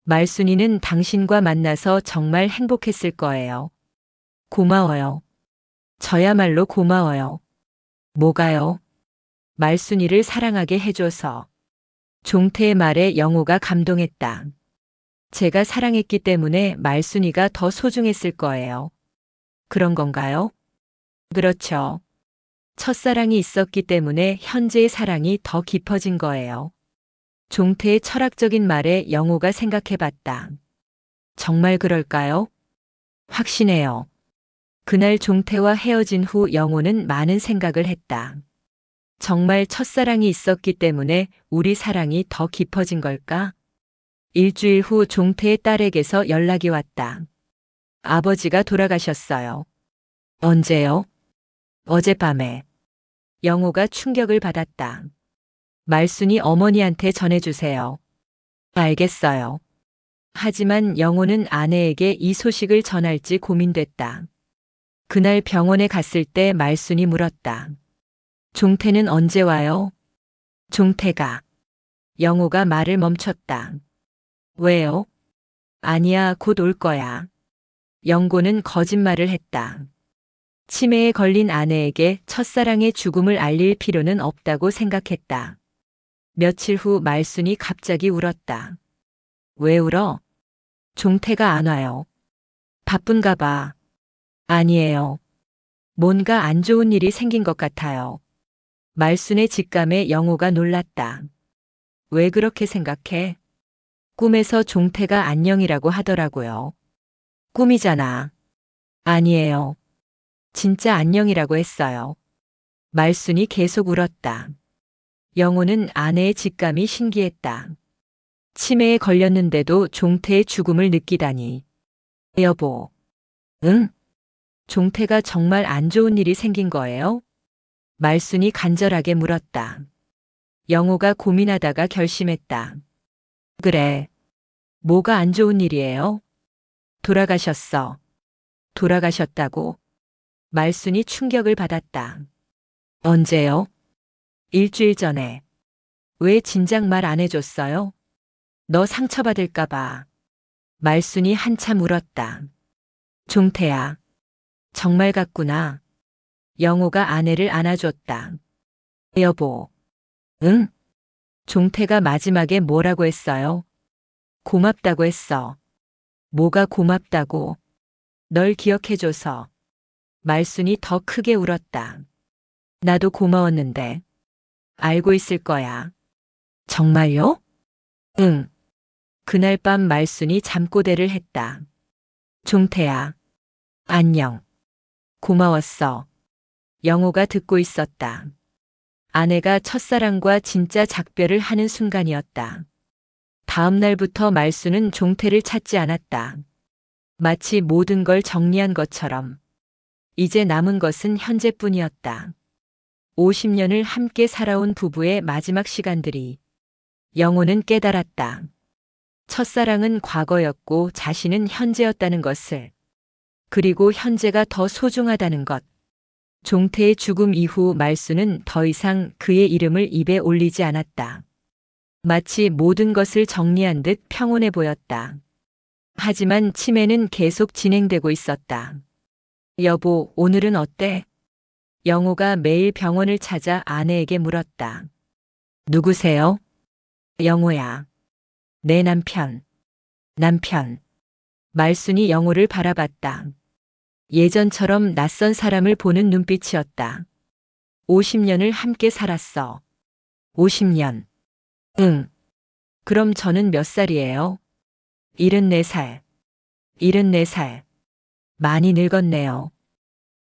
말순이는 당신과 만나서 정말 행복했을 거예요. 고마워요. 저야말로 고마워요. 뭐가요? 말순이를 사랑하게 해줘서. 종태의 말에 영호가 감동했다. 제가 사랑했기 때문에 말순이가 더 소중했을 거예요. 그런 건가요? 그렇죠. 첫사랑이 있었기 때문에 현재의 사랑이 더 깊어진 거예요. 종태의 철학적인 말에 영호가 생각해봤다. 정말 그럴까요? 확신해요. 그날 종태와 헤어진 후 영호는 많은 생각을 했다. 정말 첫사랑이 있었기 때문에 우리 사랑이 더 깊어진 걸까? 일주일 후 종태의 딸에게서 연락이 왔다. 아버지가 돌아가셨어요. 언제요? 어젯밤에. 영호가 충격을 받았다. 말순이 어머니한테 전해주세요. 알겠어요. 하지만 영호는 아내에게 이 소식을 전할지 고민됐다. 그날 병원에 갔을 때 말순이 물었다. 종태는 언제 와요? 종태가. 영호가 말을 멈췄다. 왜요? 아니야, 곧 올 거야. 영고는 거짓말을 했다. 치매에 걸린 아내에게 첫사랑의 죽음을 알릴 필요는 없다고 생각했다. 며칠 후 말순이 갑자기 울었다. 왜 울어? 종태가 안 와요. 바쁜가 봐. 아니에요. 뭔가 안 좋은 일이 생긴 것 같아요. 말순의 직감에 영호가 놀랐다. 왜 그렇게 생각해? 꿈에서 종태가 안녕이라고 하더라고요. 꿈이잖아. 아니에요. 진짜 안녕이라고 했어요. 말순이 계속 울었다. 영호는 아내의 직감이 신기했다. 치매에 걸렸는데도 종태의 죽음을 느끼다니. 여보. 응? 종태가 정말 안 좋은 일이 생긴 거예요? 말순이 간절하게 물었다. 영호가 고민하다가 결심했다. 그래. 뭐가 안 좋은 일이에요? 돌아가셨어. 돌아가셨다고? 말순이 충격을 받았다. 언제요? 일주일 전에. 왜 진작 말 안 해줬어요? 너 상처받을까봐. 말순이 한참 울었다. 종태야. 정말 같구나. 영호가 아내를 안아줬다. 여보. 응? 종태가 마지막에 뭐라고 했어요? 고맙다고 했어. 뭐가 고맙다고? 널 기억해줘서. 말순이 더 크게 울었다. 나도 고마웠는데. 알고 있을 거야. 정말요? 응. 그날 밤 말순이 잠꼬대를 했다. 종태야. 안녕. 고마웠어. 영호가 듣고 있었다. 아내가 첫사랑과 진짜 작별을 하는 순간이었다. 다음 날부터 말순은 종태를 찾지 않았다. 마치 모든 걸 정리한 것처럼. 이제 남은 것은 현재뿐이었다. 50년을 함께 살아온 부부의 마지막 시간들이. 영호는 깨달았다. 첫사랑은 과거였고 자신은 현재였다는 것을. 그리고 현재가 더 소중하다는 것. 종태의 죽음 이후 말순은 더 이상 그의 이름을 입에 올리지 않았다. 마치 모든 것을 정리한 듯 평온해 보였다. 하지만 치매는 계속 진행되고 있었다. 여보, 오늘은 어때? 영호가 매일 병원을 찾아 아내에게 물었다. 누구세요? 영호야. 내 남편. 남편. 말순이 영호를 바라봤다. 예전처럼 낯선 사람을 보는 눈빛이었다. 50년을 함께 살았어. 50년. 응. 그럼 저는 몇 살이에요? 74살. 74살. 많이 늙었네요.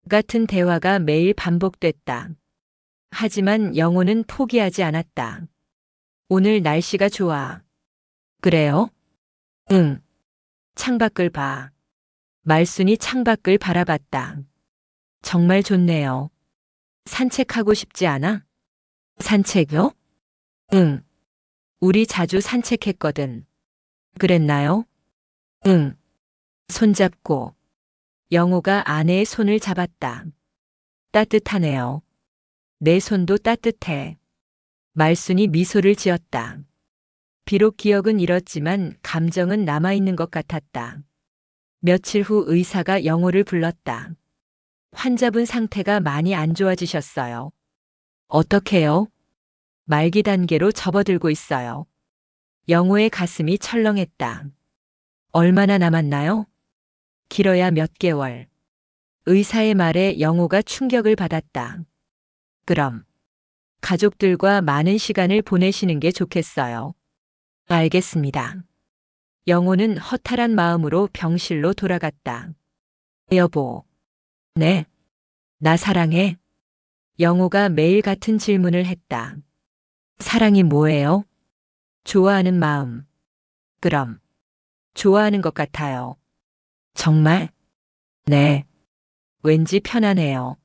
같은 대화가 매일 반복됐다. 하지만 영호는 포기하지 않았다. 오늘 날씨가 좋아. 그래요? 응. 창밖을 봐. 말순이 창밖을 바라봤다. 정말 좋네요. 산책하고 싶지 않아? 산책요? 응. 우리 자주 산책했거든. 그랬나요? 응. 손잡고. 영호가 아내의 손을 잡았다. 따뜻하네요. 내 손도 따뜻해. 말순이 미소를 지었다. 비록 기억은 잃었지만 감정은 남아있는 것 같았다. 며칠 후 의사가 영호를 불렀다. 환자분 상태가 많이 안 좋아지셨어요. 어떻게요? 말기 단계로 접어들고 있어요. 영호의 가슴이 철렁했다. 얼마나 남았나요? 길어야 몇 개월. 의사의 말에 영호가 충격을 받았다. 그럼 가족들과 많은 시간을 보내시는 게 좋겠어요. 알겠습니다. 영호는 허탈한 마음으로 병실로 돌아갔다. 여보. 네. 나 사랑해. 영호가 매일 같은 질문을 했다. 사랑이 뭐예요? 좋아하는 마음. 그럼. 좋아하는 것 같아요. 정말? 네. 왠지 편안해요.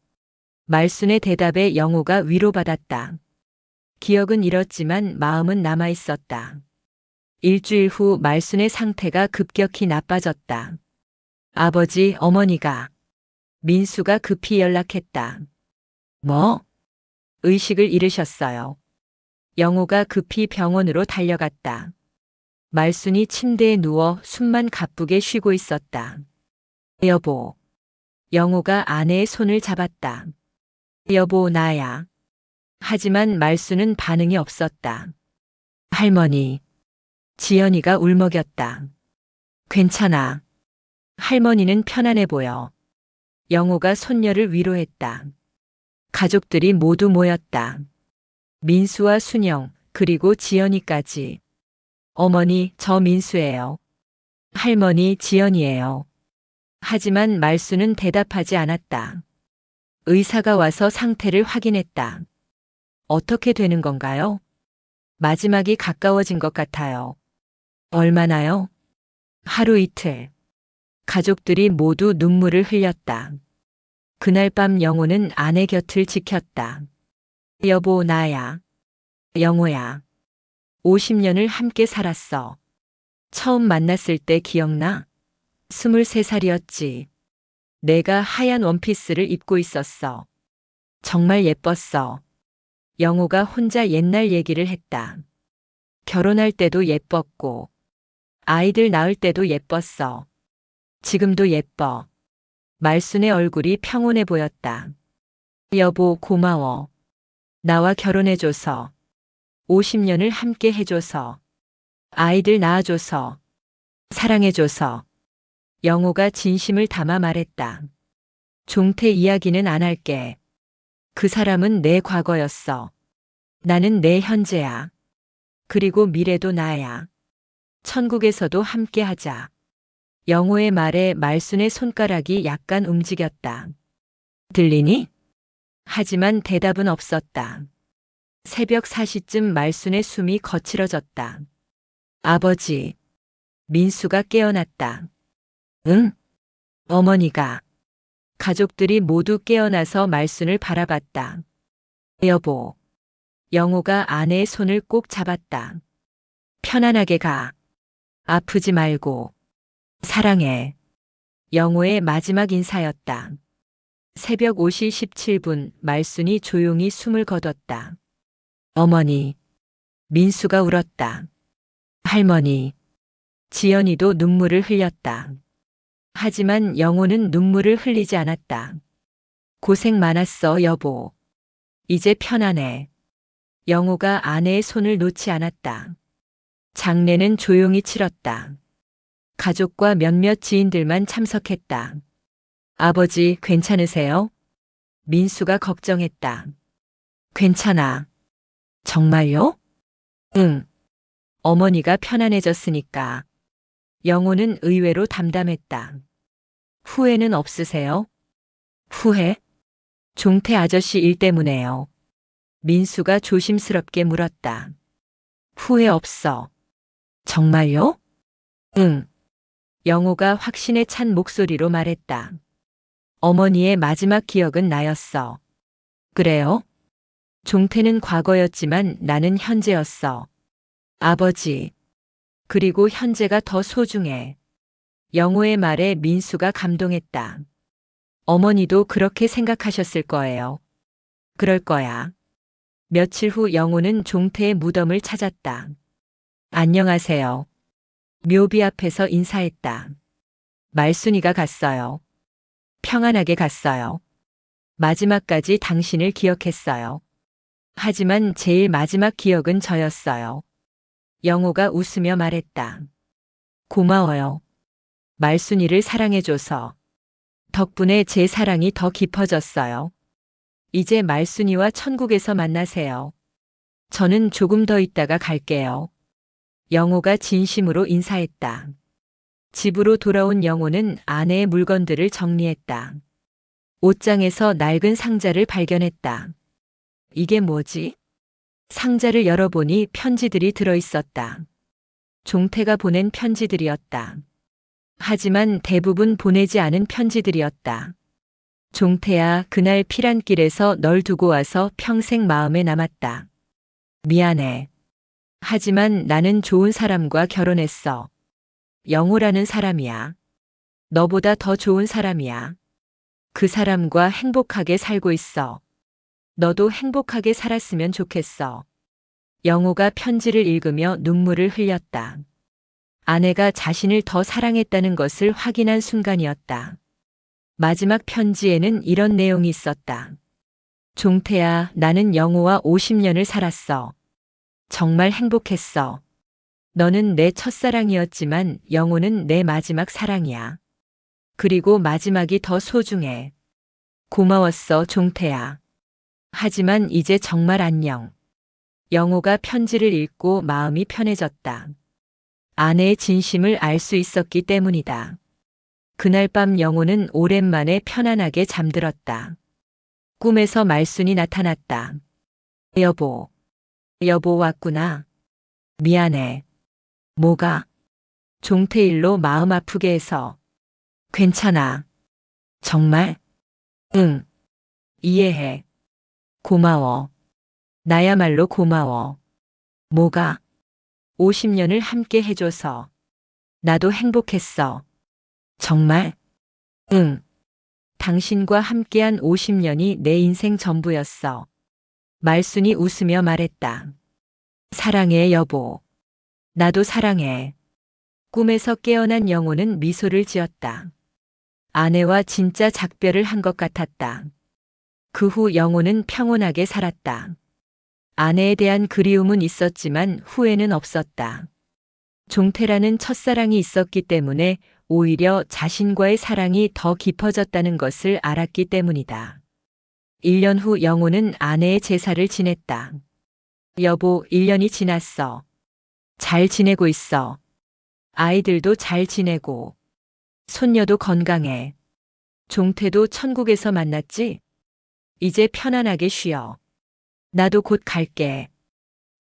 말순의 대답에 영호가 위로받았다. 기억은 잃었지만 마음은 남아 있었다. 일주일 후 말순의 상태가 급격히 나빠졌다. 아버지, 어머니가. 민수가 급히 연락했다. 뭐? 의식을 잃으셨어요. 영호가 급히 병원으로 달려갔다. 말순이 침대에 누워 숨만 가쁘게 쉬고 있었다. 여보. 영호가 아내의 손을 잡았다. 여보, 나야. 하지만 말순은 반응이 없었다. 할머니. 지연이가 울먹였다. 괜찮아. 할머니는 편안해 보여. 영호가 손녀를 위로했다. 가족들이 모두 모였다. 민수와 순영, 그리고 지연이까지. 어머니, 저 민수예요. 할머니, 지연이에요. 하지만 말수는 대답하지 않았다. 의사가 와서 상태를 확인했다. 어떻게 되는 건가요? 마지막이 가까워진 것 같아요. 얼마나요? 하루 이틀. 가족들이 모두 눈물을 흘렸다. 그날 밤 영호는 아내 곁을 지켰다. 여보, 나야. 영호야. 50년을 함께 살았어. 처음 만났을 때 기억나? 23살이었지. 내가 하얀 원피스를 입고 있었어. 정말 예뻤어. 영호가 혼자 옛날 얘기를 했다. 결혼할 때도 예뻤고, 아이들 낳을 때도 예뻤어. 지금도 예뻐. 말순의 얼굴이 평온해 보였다. 여보, 고마워. 나와 결혼해줘서. 50년을 함께 해줘서. 아이들 낳아줘서. 사랑해줘서. 영호가 진심을 담아 말했다. 종태 이야기는 안 할게. 그 사람은 내 과거였어. 나는 내 현재야. 그리고 미래도 나야. 천국에서도 함께 하자. 영호의 말에 말순의 손가락이 약간 움직였다. 들리니? 하지만 대답은 없었다. 새벽 4시쯤 말순의 숨이 거칠어졌다. 아버지. 민수가 깨어났다. 응? 어머니가. 가족들이 모두 깨어나서 말순을 바라봤다. 여보. 영호가 아내의 손을 꼭 잡았다. 편안하게 가. 아프지 말고. 사랑해. 영호의 마지막 인사였다. 새벽 5시 17분 말순이 조용히 숨을 거뒀다. 어머니. 민수가 울었다. 할머니. 지연이도 눈물을 흘렸다. 하지만 영호는 눈물을 흘리지 않았다. 고생 많았어, 여보. 이제 편안해. 영호가 아내의 손을 놓지 않았다. 장례는 조용히 치렀다. 가족과 몇몇 지인들만 참석했다. 아버지, 괜찮으세요? 민수가 걱정했다. 괜찮아. 정말요? 응. 어머니가 편안해졌으니까. 영호는 의외로 담담했다. 후회는 없으세요? 후회? 종태 아저씨 일 때문에요. 민수가 조심스럽게 물었다. 후회 없어. 정말요? 응. 영호가 확신에 찬 목소리로 말했다. 어머니의 마지막 기억은 나였어. 그래요? 종태는 과거였지만 나는 현재였어. 아버지. 그리고 현재가 더 소중해. 영호의 말에 민수가 감동했다. 어머니도 그렇게 생각하셨을 거예요. 그럴 거야. 며칠 후 영호는 종태의 무덤을 찾았다. 안녕하세요. 묘비 앞에서 인사했다. 말순이가 갔어요. 평안하게 갔어요. 마지막까지 당신을 기억했어요. 하지만 제일 마지막 기억은 저였어요. 영호가 웃으며 말했다. 고마워요. 말순이를 사랑해줘서. 덕분에 제 사랑이 더 깊어졌어요. 이제 말순이와 천국에서 만나세요. 저는 조금 더 있다가 갈게요. 영호가 진심으로 인사했다. 집으로 돌아온 영호는 아내의 물건들을 정리했다. 옷장에서 낡은 상자를 발견했다. 이게 뭐지? 상자를 열어보니 편지들이 들어있었다. 종태가 보낸 편지들이었다. 하지만 대부분 보내지 않은 편지들이었다. 종태야, 그날 피란길에서 널 두고 와서 평생 마음에 남았다. 미안해. 하지만 나는 좋은 사람과 결혼했어. 영호라는 사람이야. 너보다 더 좋은 사람이야. 그 사람과 행복하게 살고 있어. 너도 행복하게 살았으면 좋겠어. 영호가 편지를 읽으며 눈물을 흘렸다. 아내가 자신을 더 사랑했다는 것을 확인한 순간이었다. 마지막 편지에는 이런 내용이 있었다. 종태야, 나는 영호와 50년을 살았어. 정말 행복했어. 너는 내 첫사랑이었지만 영호는 내 마지막 사랑이야. 그리고 마지막이 더 소중해. 고마웠어, 종태야. 하지만 이제 정말 안녕. 영호가 편지를 읽고 마음이 편해졌다. 아내의 진심을 알 수 있었기 때문이다. 그날 밤 영호는 오랜만에 편안하게 잠들었다. 꿈에서 말순이 나타났다. 여보. 여보 왔구나. 미안해. 뭐가? 종태일로 마음 아프게 해서. 괜찮아. 정말? 응. 이해해. 고마워. 나야말로 고마워. 뭐가? 50년을 함께 해줘서. 나도 행복했어. 정말? 응. 당신과 함께한 50년이 내 인생 전부였어. 말순이 웃으며 말했다. 사랑해, 여보. 나도 사랑해. 꿈에서 깨어난 영호는 미소를 지었다. 아내와 진짜 작별을 한 것 같았다. 그 후 영호는 평온하게 살았다. 아내에 대한 그리움은 있었지만 후회는 없었다. 종태라는 첫사랑이 있었기 때문에 오히려 자신과의 사랑이 더 깊어졌다는 것을 알았기 때문이다. 1년 후 영호는 아내의 제사를 지냈다. 여보, 1년이 지났어. 잘 지내고 있어. 아이들도 잘 지내고. 손녀도 건강해. 종태도 천국에서 만났지? 이제 편안하게 쉬어. 나도 곧 갈게.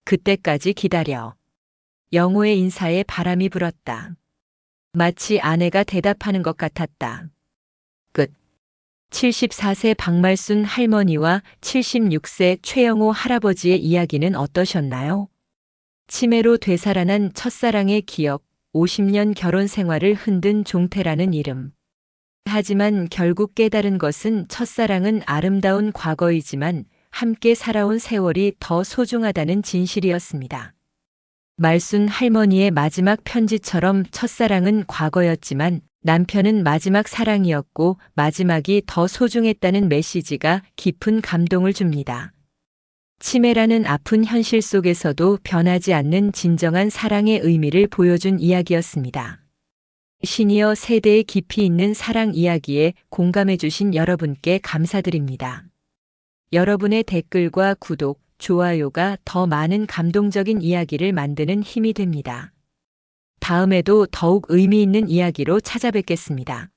그때까지 기다려. 영호의 인사에 바람이 불었다. 마치 아내가 대답하는 것 같았다. 끝. 74세 박말순 할머니와 76세 최영호 할아버지의 이야기는 어떠셨나요? 치매로 되살아난 첫사랑의 기억, 50년 결혼 생활을 흔든 종태라는 이름. 하지만 결국 깨달은 것은 첫사랑은 아름다운 과거이지만 함께 살아온 세월이 더 소중하다는 진실이었습니다. 말순 할머니의 마지막 편지처럼 첫사랑은 과거였지만 남편은 마지막 사랑이었고 마지막이 더 소중했다는 메시지가 깊은 감동을 줍니다. 치매라는 아픈 현실 속에서도 변하지 않는 진정한 사랑의 의미를 보여준 이야기였습니다. 시니어 세대의 깊이 있는 사랑 이야기에 공감해주신 여러분께 감사드립니다. 여러분의 댓글과 구독, 좋아요가 더 많은 감동적인 이야기를 만드는 힘이 됩니다. 다음에도 더욱 의미 있는 이야기로 찾아뵙겠습니다.